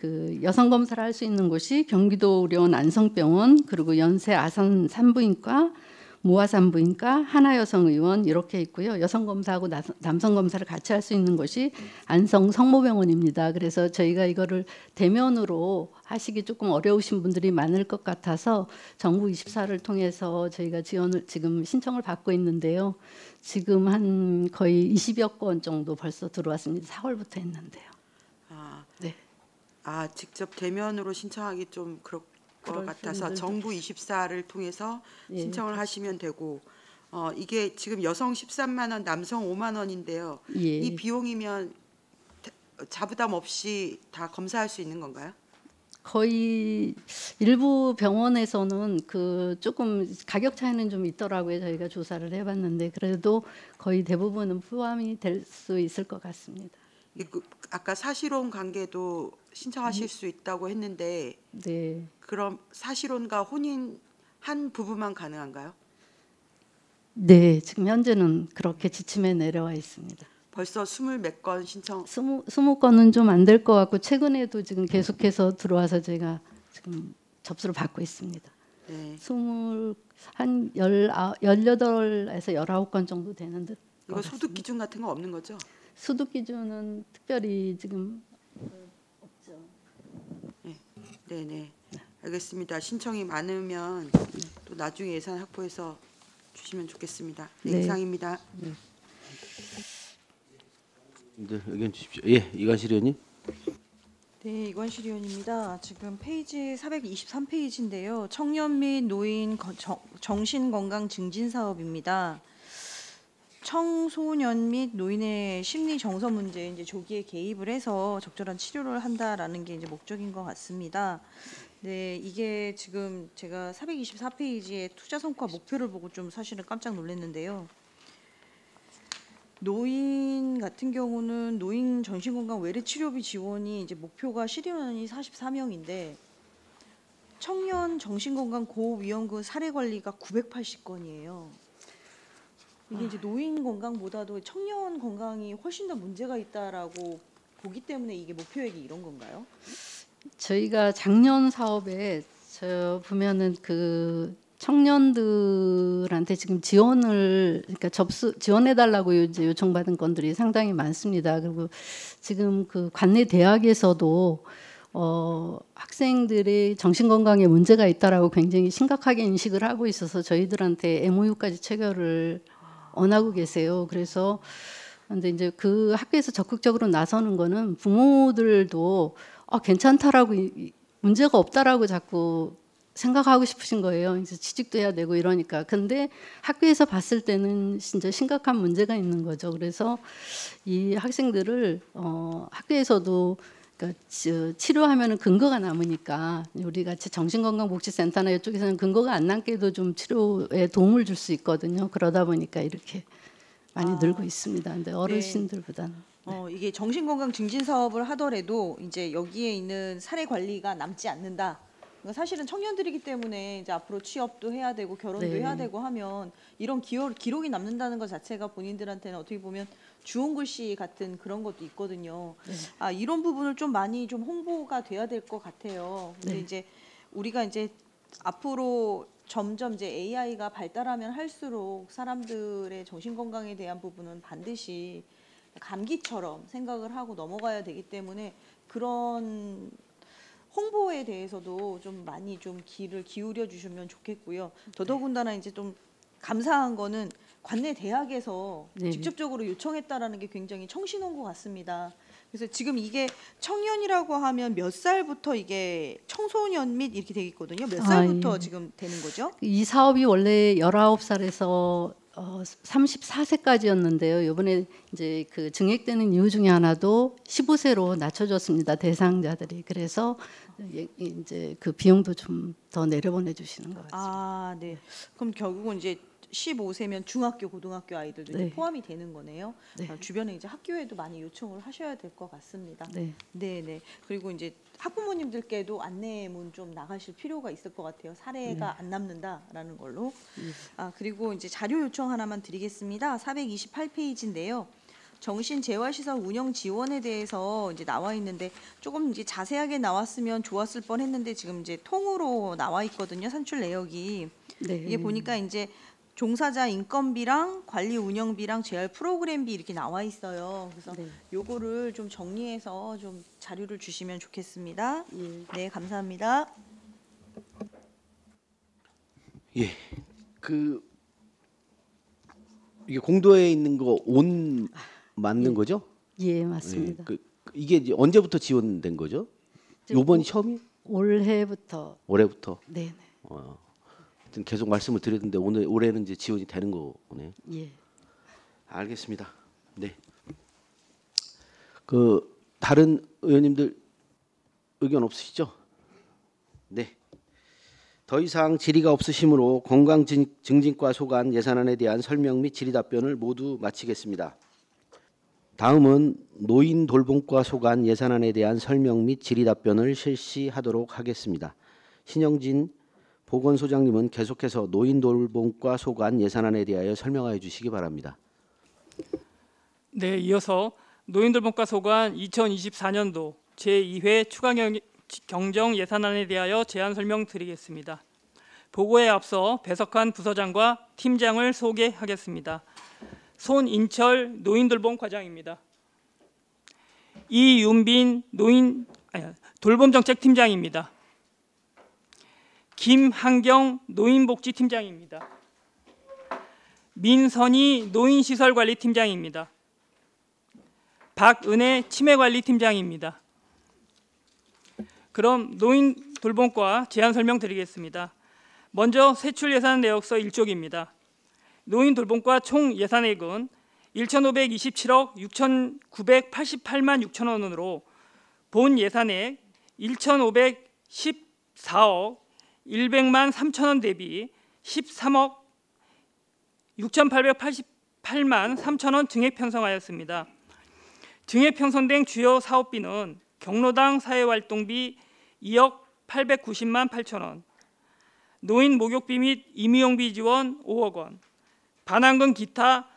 여성 검사를 할 수 있는 곳이 경기도의료원 안성병원, 그리고 연세 아산 산부인과, 모아 산부인과, 하나여성의원 이렇게 있고요. 여성 검사하고 남성 검사를 같이 할 수 있는 곳이 안성 성모병원입니다. 그래서 저희가 이거를 대면으로 하시기 조금 어려우신 분들이 많을 것 같아서 정부 24를 통해서 저희가 지원을 지금 신청을 받고 있는데요. 지금 한 거의 20여 건 정도 벌써 들어왔습니다. 4월부터 했는데요. 네. 직접 대면으로 신청하기 좀 그럴 것 그럴 같아서 분들도 정부 24를 통해서 예, 신청을 하시면 되고 이게 지금 여성 13만 원, 남성 5만 원인데요. 예. 이 비용이면 자부담 없이 다 검사할 수 있는 건가요? 거의 일부 병원에서는 조금 가격 차이는 좀 있더라고요. 저희가 조사를 해봤는데 그래도 거의 대부분은 포함이 될 수 있을 것 같습니다. 아까 사실혼 관계도 신청하실 수 있다고 했는데 네. 그럼 사실혼과 혼인 한 부부만 가능한가요? 네, 지금 현재는 그렇게 지침에 내려와 있습니다. 벌써 20몇 건 신청 20건은 좀 안 될 것 같고 최근에도 지금 계속해서 들어와서 제가 지금 접수를 받고 있습니다. 네. 한 18에서 19건 정도 되는 듯. 이거 소득 기준 같은 거 없는 거죠? 소득 기준은 특별히 지금 없죠. 네. 알겠습니다. 신청이 많으면 또 나중에 예산 확보해서 주시면 좋겠습니다. 네, 네. 이상입니다. 의견 주십시오. 예, 이관실 의원님. 네, 이관실 의원입니다. 지금 페이지 423페이지인데요. 청년 및 노인 정신건강 증진 사업입니다. 청소년 및 노인의 심리 정서 문제에 이제 조기에 개입을 해서 적절한 치료를 한다라는 게 이제 목적인 것 같습니다. 네, 이게 지금 제가 424페이지의 투자 성과 목표를 보고 좀 사실은 깜짝 놀랐는데요. 노인 같은 경우는 노인 정신건강 외래 치료비 지원이 이제 목표가 실현이 44명인데 청년 정신건강 고위험군 사례 관리가 980건이에요. 이게 이제 노인 건강보다도 청년 건강이 훨씬 더 문제가 있다라고 보기 때문에 이게 목표액이 이런 건가요? 저희가 작년 사업에 보면은 청년들한테 지금 그러니까 지원해달라고 이제 요청받은 건들이 상당히 많습니다. 그리고 지금 관내 대학에서도 학생들의 정신건강에 문제가 있다라고 굉장히 심각하게 인식을 하고 있어서 저희들한테 MOU까지 체결을 원하고 계세요. 그래서 근데 이제 학교에서 적극적으로 나서는 거는 부모들도 괜찮다라고 문제가 없다라고 자꾸 생각하고 싶으신 거예요. 이제 취직도 해야 되고 이러니까. 근데 학교에서 봤을 때는 진짜 심각한 문제가 있는 거죠. 그래서 이 학생들을 학교에서도 그러니까 치료하면은 근거가 남으니까 우리 같이 정신건강복지센터나 이쪽에서는 근거가 안 남게도 좀 치료에 도움을 줄 수 있거든요. 그러다 보니까 이렇게 많이 늘고 있습니다. 근데 어르신들보다는. 이게 정신건강 증진 사업을 하더라도 이제 여기에 있는 사례 관리가 남지 않는다. 그러니까 사실은 청년들이기 때문에 이제 앞으로 취업도 해야 되고 결혼도 네. 해야 되고 하면 이런 기록이 남는다는 것 자체가 본인들한테는 어떻게 보면 주홍 글씨 같은 그런 것도 있거든요. 네. 이런 부분을 좀 많이 좀 홍보가 돼야 될 것 같아요. 근데 네. 이제 우리가 이제 앞으로 점점 이제 AI가 발달하면 할수록 사람들의 정신 건강에 대한 부분은 반드시 감기처럼 생각을 하고 넘어가야 되기 때문에 그런 홍보에 대해서도 좀 많이 좀 귀를 기울여 주시면 좋겠고요. 더더군다나 이제 좀 감사한 거는 관내 대학에서 네. 직접적으로 요청했다라는 게 굉장히 청신호인 것 같습니다. 그래서 지금 이게 청년이라고 하면 몇 살부터 이게 청소년 및 이렇게 되어 있거든요. 몇 살부터 예. 지금 되는 거죠? 이 사업이 원래 19살에서 34세까지였는데요. 이번에 이제 그 증액되는 이유 중에 하나도 15세로 낮춰줬습니다. 대상자들이. 그래서 이제 그 비용도 좀 더 내려보내 주시는 것 같습니다. 아, 네. 그럼 결국은 이제 15세면 중학교, 고등학교 아이들도 이제 네. 포함이 되는 거네요. 네. 주변에 이제 학교에도 많이 요청을 하셔야 될 것 같습니다. 네. 네, 네. 그리고 이제 학부모님들께도 안내문 좀 나가실 필요가 있을 것 같아요. 사례가 안 남는다라는 걸로. 아, 그리고 이제 자료 요청 하나만 드리겠습니다. 428페이지인데요. 정신재활시설 운영 지원에 대해서 이제 나와 있는데 조금 이제 자세하게 나왔으면 좋았을 뻔했는데 지금 이제 통으로 나와 있거든요. 산출 내역이. 네. 이게 보니까 이제 종사자 인건비랑 관리 운영비랑 재활 프로그램비 이렇게 나와 있어요. 그래서 네. 요거를 좀 정리해서 좀 자료를 주시면 좋겠습니다. 예. 네, 감사합니다. 예. 이게 공도에 있는 거 온 맞는 거죠? 예, 맞습니다. 예. 이게 이제 언제부터 지원된 거죠? 이제 요번이 처음이? 올해부터. 올해부터. 네, 하여튼 계속 말씀을 드렸는데 올해는 이제 지원이 되는 거네. 네. 예. 알겠습니다. 네. 다른 의원님들 의견 없으시죠? 네. 더 이상 질의가 없으시므로 건강증진과 소관 예산안에 대한 설명 및 질의 답변을 모두 마치겠습니다. 다음은 노인 돌봄과 소관 예산안에 대한 설명 및 질의 답변을 실시하도록 하겠습니다. 신영진 보건소장님은 계속해서 노인 돌봄과 소관 예산안에 대하여 설명하여 주시기 바랍니다. 네, 이어서 노인돌봄과 소관 2024년도 제2회 추가 경정 예산안에 대하여 제안 설명드리겠습니다. 보고에 앞서 배석한 부서장과 팀장을 소개하겠습니다. 손인철 노인돌봄과장입니다. 이윤빈 돌봄정책팀장입니다. 김한경 노인복지팀장입니다. 민선희 노인시설관리팀장입니다. 박은혜 치매관리팀장입니다. 그럼 노인돌봄과 제안 설명드리겠습니다. 먼저 세출예산 내역서 1쪽입니다. 노인돌봄과 총 예산액은 1,527억 6,988만 6천 원으로 본 예산액 1,514억 100만 3천 원 대비 13억 6,888만 3천 원 증액 편성하였습니다. 증액 편성된 주요 사업비는 경로당 사회활동비 2억 890만 8천 원, 노인 목욕비 및 임의용비 지원 5억 원, 반환금 기타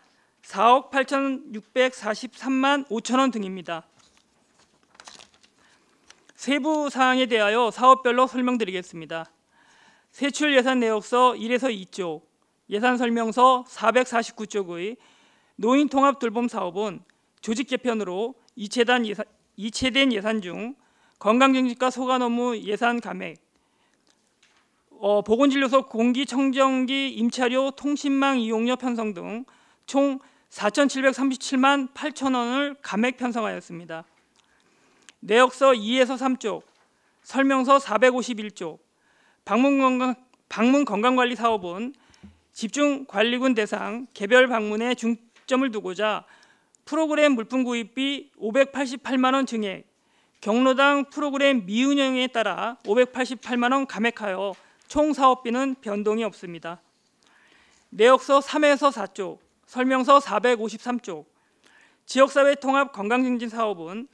4억 8,643만 5천 원 등입니다. 세부 사항에 대하여 사업별로 설명드리겠습니다. 세출 예산 내역서 1에서 2쪽, 예산 설명서 449쪽의 노인 통합 돌봄 사업은 조직 개편으로 이체된 예산 중 건강증진과 소관 업무 예산 감액, 보건진료소 공기청정기 임차료 통신망 이용료 편성 등 총 4,737만 8천 원을 감액 편성하였습니다. 내역서 2에서 3쪽, 설명서 451쪽, 방문 건강관리 사업은 집중관리군 대상 개별 방문에 중점을 두고자 프로그램 물품 구입비 588만 원 증액, 경로당 프로그램 미운영에 따라 588만 원 감액하여 총 사업비는 변동이 없습니다. 내역서 3에서 4쪽, 설명서 453쪽, 지역사회 통합 건강증진 사업은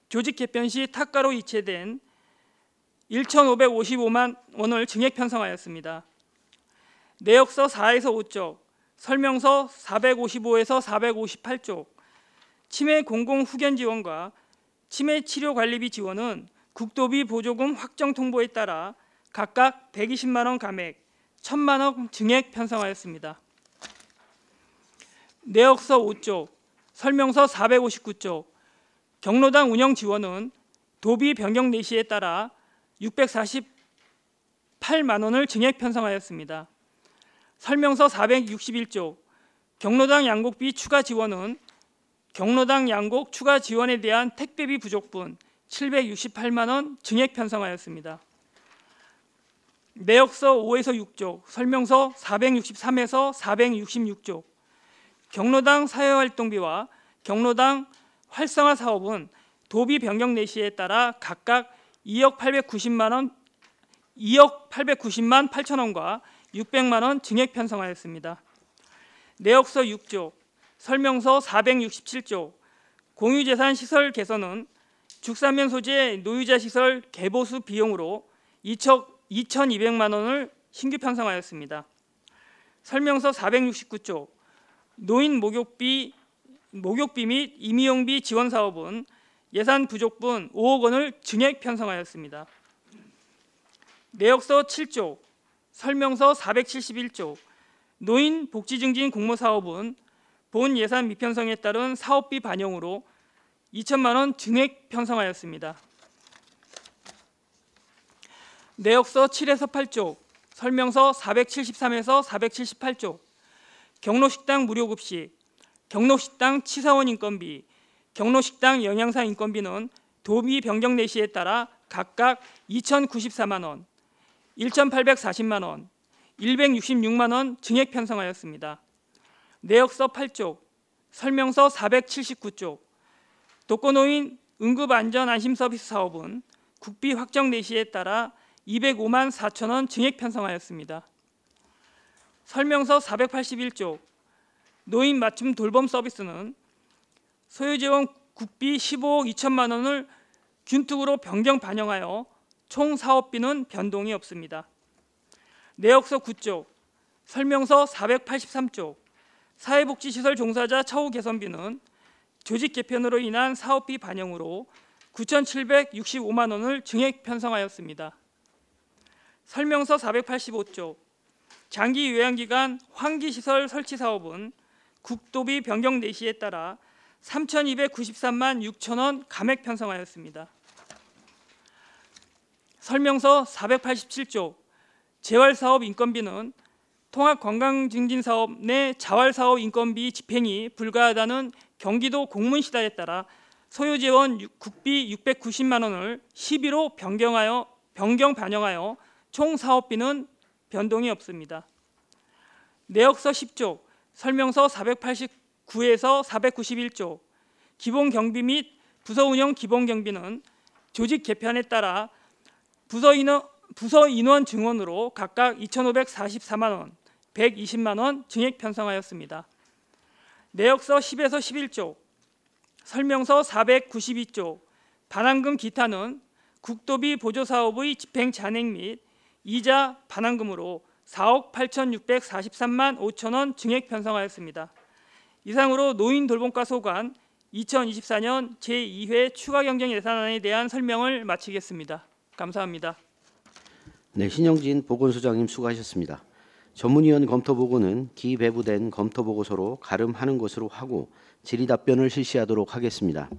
조직 개편 시 타가로 이체된 1,555만 원을 증액 편성하였습니다. 내역서 4에서 5쪽, 설명서 455에서 458쪽, 치매 공공 후견 지원과 치매 치료 관리비 지원은 국도비 보조금 확정 통보에 따라 각각 120만 원 감액, 1,000만 원 증액 편성하였습니다. 내역서 5쪽, 설명서 459쪽, 경로당 운영 지원은 도비 변경 내시에 따라 648만 원을 증액 편성하였습니다. 설명서 461쪽, 경로당 양곡비 추가 지원은 경로당 양곡 추가 지원에 대한 택배비 부족분 768만 원 증액 편성하였습니다. 내역서 5에서 6쪽, 설명서 463에서 466쪽, 경로당 사회활동비와 경로당 활성화 사업은 도비 변경 내시에 따라 각각 2억 890만 8천 원과 600만 원 증액 편성하였습니다. 내역서 6쪽, 설명서 467쪽, 공유재산 시설 개선은 죽사면 소재 노유자 시설 개보수 비용으로 2,200만 원을 신규 편성하였습니다. 설명서 469쪽, 노인 목욕비 및 임의용비 지원 사업은 예산 부족분 5억 원을 증액 편성하였습니다. 내역서 7쪽, 설명서 471쪽, 노인 복지 증진 공모 사업은 본 예산 미편성에 따른 사업비 반영으로 2천만 원 증액 편성하였습니다. 내역서 7에서 8쪽, 설명서 473에서 478쪽, 경로식당 무료급식, 경로식당 치사원 인건비, 경로식당 영양사 인건비는 도비 변경 내시에 따라 각각 2,094만 원, 1,840만 원, 166만 원 증액 편성하였습니다. 내역서 8쪽, 설명서 479쪽, 독거노인 응급안전안심서비스 사업은 국비 확정 내시에 따라 205만 4천 원 증액 편성하였습니다. 설명서 481쪽, 노인 맞춤 돌봄 서비스는 소요재원 국비 15억 2천만 원을 균특으로 변경 반영하여 총 사업비는 변동이 없습니다. 내역서 9쪽, 설명서 483쪽, 사회복지시설 종사자 처우 개선비는 조직 개편으로 인한 사업비 반영으로 9,765만 원을 증액 편성하였습니다. 설명서 485쪽, 장기 요양기관 환기시설 설치 사업은 국도비 변경 내시에 따라 3,293만 6천 원 감액 편성하였습니다. 설명서 487쪽, 재활사업 인건비는 통합관광증진사업 내 자활사업 인건비 집행이 불가하다는 경기도 공문시달에 따라 소요재원 국비 690만 원을 12로 변경 반영하여 총 사업비는 변동이 없습니다. 내역서 10쪽, 설명서 489에서 491쪽, 기본경비 및 부서운영 기본경비는 조직 개편에 따라 부서 인원 증원으로 각각 2,544만 원, 120만 원 증액 편성하였습니다. 내역서 10에서 11쪽, 설명서 492쪽, 반환금 기타는 국도비 보조사업의 집행 잔액 및 이자 반환금으로 4억 8,643만 5천 원 증액 편성하였습니다. 이상으로 노인 돌봄과 소관 2024년 제2회 추가경정 예산안에 대한 설명을 마치겠습니다. 감사합니다. 네, 신영진 보건소장님 수고하셨습니다. 전문위원 검토보고는 기배부된 검토보고서로 가름하는 것으로 하고 질의답변을 실시하도록 하겠습니다.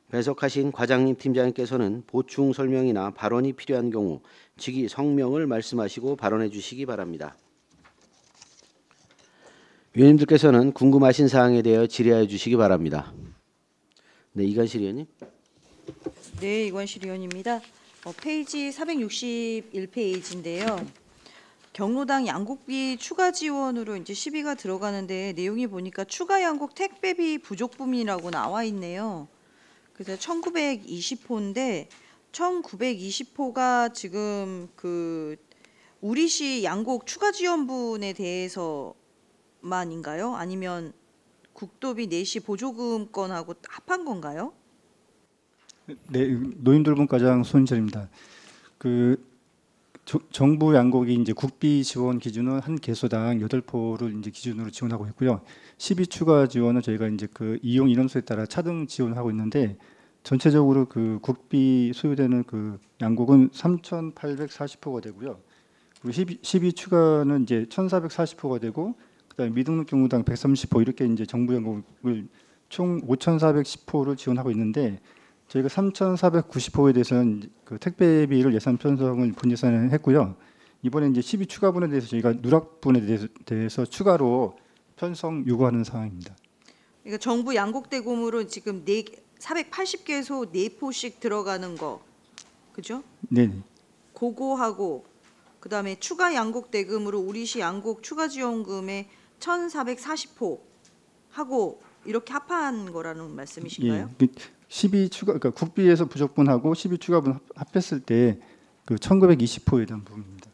배석하신 과장님, 팀장님께서는 보충 설명이나 발언이 필요한 경우 즉위 성명을 말씀하시고 발언해 주시기 바랍니다. 위원님들께서는 궁금하신 사항에 대하여 질의하여 주시기 바랍니다. 네, 이관실 의원님. 네, 이관실 의원입니다. 페이지 461페이지인데요. 경로당 양곡비 추가 지원으로 이제 시비가 들어가는데 내용이 보니까 추가 양곡 택배비 부족분이라고 나와 있네요. 그래서 1920호인데 1920호가 지금 그 우리시 양곡 추가 지원분에 대해서만인가요? 아니면 국도비 내시 보조금 건하고 합한 건가요? 네, 노인돌봄과장 손희철입니다. 정부 양곡이 이제 국비 지원 기준은 한 개소당 8포를 이제 기준으로 지원하고 있고요. 12 추가 지원은 저희가 이제 그 이용 인원수에 따라 차등 지원하고 있는데 전체적으로 그 국비 소요되는 그 양곡은 3,840호가 되고요. 그리고 12 추가는 이제 1,440호가 되고 그다음에 미등록 경로당 130호 이렇게 이제 정부 양곡을 총 5,410호를 지원하고 있는데 저희가 3,490호에 대해서는 그 택배비를 예산 편성을 본 예산에 했고요. 이번에 이제 12 추가분에 대해서 저희가 누락분에 대해서 추가로 편성 요구하는 상황입니다. 그러니까 정부 양곡대금으로 지금 480개소 4포씩 들어가는 거, 그죠? 네, 그거하고 그다음에 추가 양곡대금으로 우리시 양곡 추가 지원금에 1,440포 하고 이렇게 합한 거라는 말씀이신가요? 예, 12 추가 그러니까 국비에서 부족분하고 12 추가분 합했을 때 그 1,920호에 대한 부분입니다.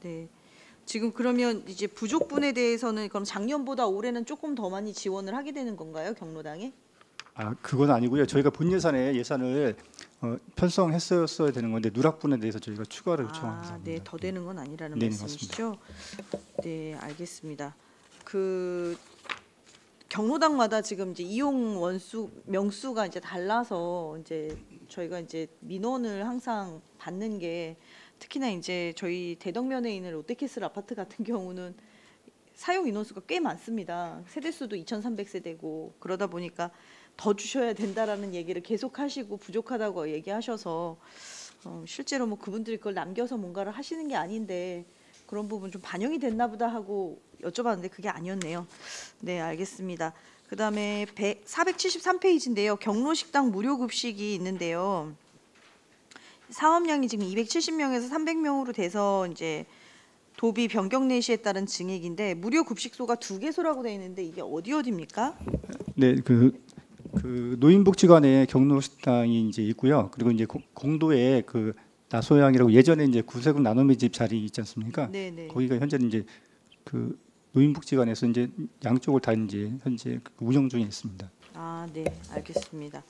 네. 지금 그러면 이제 부족분에 대해서는 그럼 작년보다 올해는 조금 더 많이 지원을 하게 되는 건가요, 경로당에? 아, 그건 아니고요. 저희가 본 예산을 편성했어야 되는 건데 누락분에 대해서 저희가 추가를 요청한 네, 겁니다. 더 되는 건 아니라는 네, 말씀이시죠? 네, 알겠습니다. 그 경로당마다 지금 이제 이용 원수 명수가 이제 달라서 이제 저희가 이제 민원을 항상 받는 게 특히나 이제 저희 대덕면에 있는 롯데캐슬 아파트 같은 경우는 사용 인원수가 꽤 많습니다. 세대수도 2,300세대고 그러다 보니까 더 주셔야 된다라는 얘기를 계속 하시고 부족하다고 얘기하셔서 실제로 뭐 그분들이 그걸 남겨서 뭔가를 하시는 게 아닌데 그런 부분 좀 반영이 됐나 보다 하고 여쭤봤는데 그게 아니었네요. 네, 알겠습니다. 그다음에 473페이지인데요. 경로식당 무료급식이 있는데요. 사업량이 지금 270명에서 300명으로 돼서 이제 도비 변경 내시에 따른 증액인데 무료 급식소가 2개소라고 되어 있는데 이게 어디입니까? 네, 그 노인복지관에 경로식당이 이제 있고요. 그리고 이제 공도에 그 나소양이라고 예전에 이제 구세군 나눔의 집 자리 있지 않습니까? 네네. 거기가 현재 이제 그 노인복지관에서 이제 양쪽을 다 이제 현재 운영 중에 있습니다. 아, 네, 알겠습니다.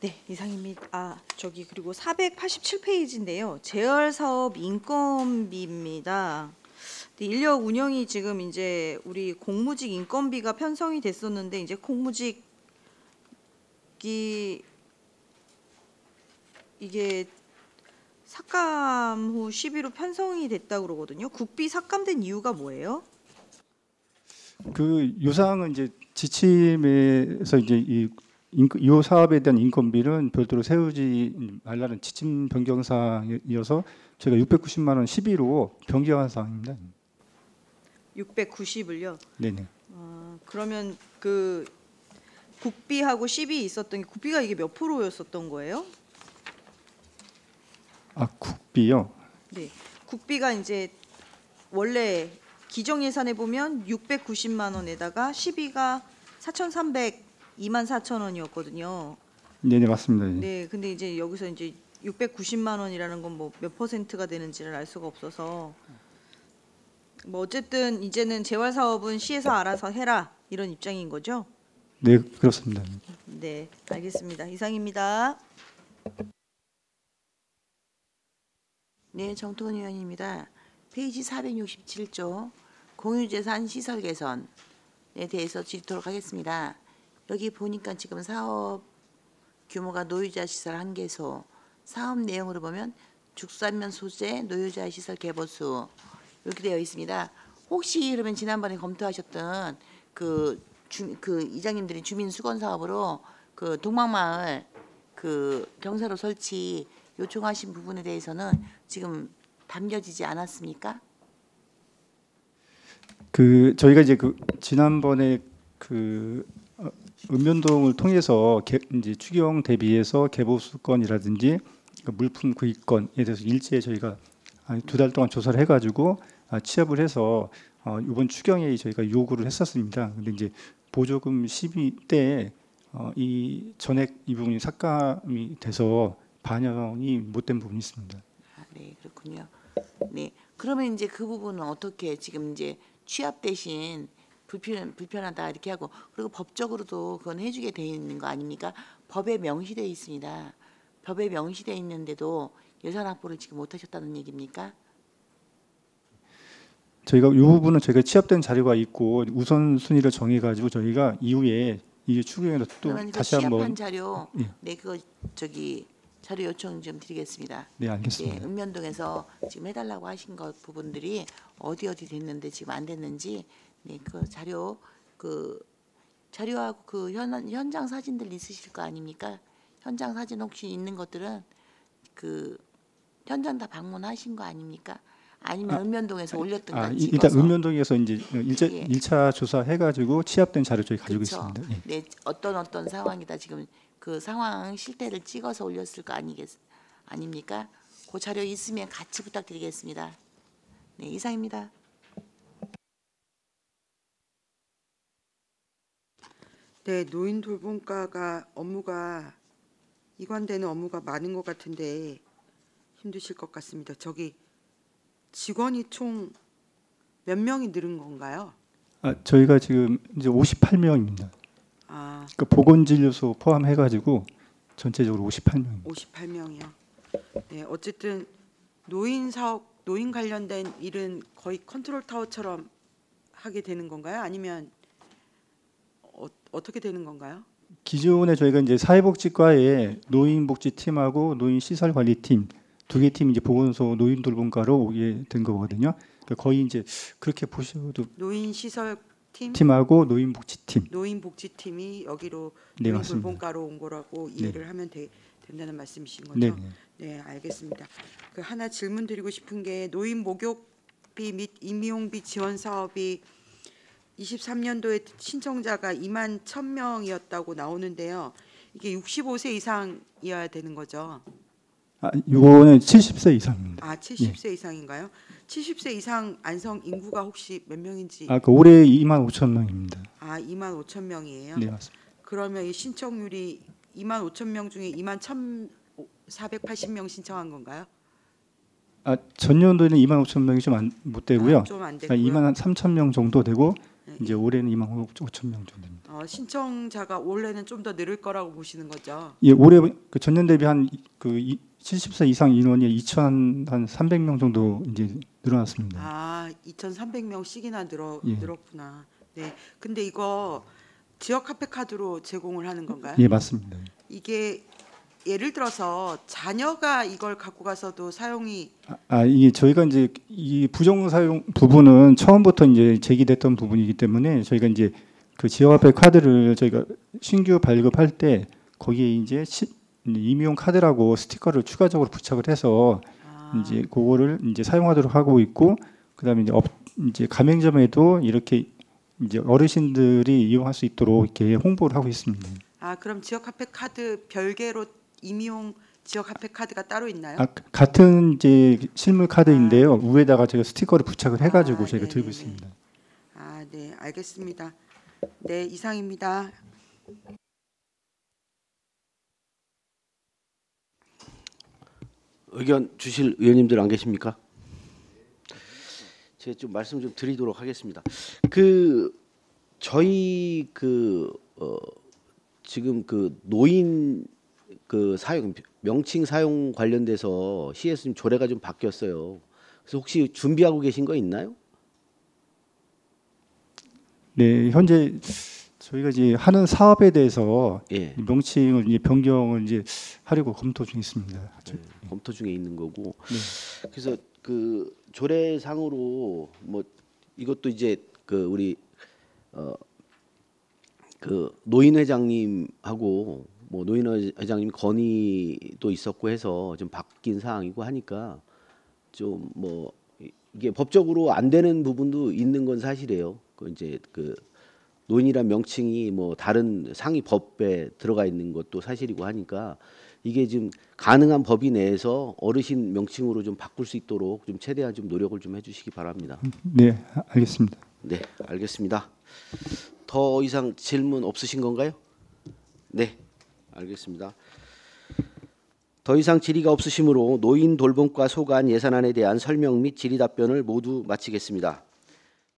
네, 이상입니다. 아, 저기 그리고 487페이지인데요. 재활 사업 인건비입니다. 네, 인력 운영이 지금 이제 우리 공무직 인건비가 편성이 됐었는데 이제 공무직이 이게 삭감 후 10위로 편성이 됐다고 그러거든요. 국비 삭감된 이유가 뭐예요? 그 요상은 이제 지침에서 이제 이 사업에 대한 인건비는 별도로 세우지 말라는 지침 변경 사항이어서 제가 690만 원 10위로 변경한 사항입니다. 690을요. 네네. 그러면 그 국비하고 10위 있었던 게 국비가 이게 몇 프로였었던 거예요? 아, 국비요? 네. 국비가 이제 원래 기정 예산에 보면 690만 원에다가 10위가 4,302만 4천 원이었거든요. 네네, 맞습니다. 예. 네. 근데 이제 여기서 이제 690만 원이라는 건 뭐 몇 퍼센트가 되는지를 알 수가 없어서 뭐 어쨌든 이제는 재활 사업은 시에서 알아서 해라 이런 입장인 거죠? 네, 그렇습니다. 네, 알겠습니다. 이상입니다. 네, 정토은 의원입니다. 페이지 467조 공유재산 시설 개선에 대해서 질의토록 하겠습니다. 여기 보니까 지금 사업 규모가 노유자 시설 1개소, 사업 내용으로 보면 죽산면 소재 노유자 시설 개보수 이렇게 되어 있습니다. 혹시 그러면 지난번에 검토하셨던 그 이장님들이 주민 수건 사업으로 그 동막마을 그 경사로 설치 요청하신 부분에 대해서는 지금 담겨지지 않았습니까? 그 저희가 이제 그 지난번에 그 읍면동을 통해서 이제 추경 대비해서 개보수건이라든지 물품 구입건에 대해서 일제에 저희가 2달 동안 조사를 해가지고 취합을 해서 이번 추경에 저희가 요구를 했었습니다. 근데 이제 보조금 12 때 이 전액 이 부분이 삭감이 돼서 반영이 못된 부분이 있습니다. 아, 네, 그렇군요. 네, 그러면 이제 그 부분은 어떻게 지금 이제 취합 대신 불편하다 이렇게 하고 그리고 법적으로도 그건 해주게 돼 있는 거 아닙니까? 법에 명시돼 있습니다. 법에 명시돼 있는데도 예산 확보를 지금 못하셨다는 얘기입니까? 저희가 이 부분은 저희가 취합된 자료가 있고 우선 순위를 정해가지고 저희가 이후에 이 추경에도 또 그러면 다시 그 한번 취합한 자료, 예. 네, 그거 저기 자료 요청 좀 드리겠습니다. 네, 네, 알겠습니다. 읍면동에서 지금 해달라고 하신 것 부분들이 어디 됐는데 지금 안 됐는지, 네, 그 자료 그 자료하고 그 현장 사진들 있으실 거 아닙니까? 현장 사진 혹시 있는 것들은 그 현장 다 방문하신 거 아닙니까? 아니면 읍면동에서 올렸던가 일단 찍어서. 읍면동에서 이제 예. 1차 조사해가지고 취합된 자료 저희 가지고 그쵸. 있습니다. 예. 네, 어떤 상황이다 지금 그 상황 실태를 찍어서 올렸을 거 아닙니까? 그 자료 있으면 같이 부탁드리겠습니다. 네, 이상입니다. 네, 노인 돌봄과가 업무가 이관되는 업무가 많은 것 같은데 힘드실 것 같습니다. 저기 직원이 총 몇 명이 늘은 건가요? 저희가 지금 이제 58명입니다. 아, 그 보건진료소 포함해가지고 전체적으로 58명입니다. 58명이요. 네, 어쨌든 노인 사업, 노인 관련된 일은 거의 컨트롤 타워처럼 하게 되는 건가요? 아니면 어떻게 되는 건가요? 기존에 저희가 이제 사회복지과에 노인복지팀하고 노인시설관리팀 두 개 팀이 이제 보건소 노인돌봄과로 오게 된 거거든요. 그러니까 거의 이제 그렇게 보셔도 노인 시설 팀, 팀하고 노인복지팀. 노인복지팀이 여기로 네, 노인 맞습니다. 돌봄과로 온 거라고 이해를 하면 된다는 말씀이신 거죠? 네. 네, 알겠습니다. 그 하나 질문 드리고 싶은 게 노인 목욕비 및 임용비 지원 사업이 23년도에 신청자가 2만 1,000명이었다고 나오는데요. 이게 65세 이상이어야 되는 거죠? 이거는 70세 이상입니다. 아, 70세 이상인가요? 70세 이상 안성 인구가 혹시 몇 명인지? 그 올해 2만 5천 명입니다. 아, 2만 5천 명이에요? 네, 맞습니다. 그러면 이 신청률이 2만 5천 명 중에 2만 1,480명 신청한 건가요? 전년도에는 2만 5천 명이 좀 못 되고요. 좀 안 됐고요. 2만 3천 명 정도 되고 네. 이제 올해는 2만 5천 명 정도 됩니다. 신청자가 올해는 좀 더 늘을 거라고 보시는 거죠? 예, 올해 그 전년 대비 한 그 70세 이상 인원이 2,300명 정도 이제 늘어났습니다. 아, 2,300명씩이나 예. 늘었구나. 네. 근데 이거 지역 화폐 카드로 제공을 하는 건가요? 예, 맞습니다. 이게 예를 들어서 자녀가 이걸 갖고 가서도 사용이 이게 저희가 이제 이 부정 사용 부분은 처음부터 이제 제기됐던 부분이기 때문에 저희가 이제 그 지역화폐 카드를 저희가 신규 발급할 때 거기에 이제 임용 카드라고 스티커를 추가적으로 부착을 해서 이제 그거를 이제 사용하도록 하고 있고, 그다음에 이제 가맹점에도 이렇게 이제 어르신들이 이용할 수 있도록 이렇게 홍보를 하고 있습니다. 그럼 지역 화폐 카드 별개로 임용 지역 화폐 카드가 따로 있나요? 같은 이제 실물 카드인데요. 위에다가 제가 스티커를 부착을 해가지고 저희가 들고 네네네. 있습니다. 네, 알겠습니다. 네, 이상입니다. 의견 주실 의원님들 안 계십니까? 제가 좀 말씀 좀 드리도록 하겠습니다. 저희 지금 노인 사용 명칭 사용 관련돼서 시에서 좀 조례가 좀 바뀌었어요. 그래서 혹시 준비하고 계신 거 있나요? 네, 현재 저희가 이제 하는 사업에 대해서 예. 명칭을 이제 변경을 이제 하려고 검토 중에 있습니다. 검토 중에 있는 거고. 네. 그래서 조례상으로 뭐 이것도 이제 우리 노인 회장님하고 뭐 노인 회장님 건의도 있었고 해서 좀 바뀐 사항이고 하니까 좀 뭐 이게 법적으로 안 되는 부분도 있는 건 사실이에요. 이제 노인이란 명칭이 뭐 다른 상위 법에 들어가 있는 것도 사실이고 하니까 이게 지금 가능한 범위 내에서 어르신 명칭으로 좀 바꿀 수 있도록 좀 최대한 좀 노력을 좀 해주시기 바랍니다. 네, 알겠습니다. 네, 알겠습니다. 더 이상 질문 없으신 건가요? 네, 알겠습니다. 더 이상 질의가 없으시므로 노인 돌봄과 소관 예산안에 대한 설명 및 질의 답변을 모두 마치겠습니다.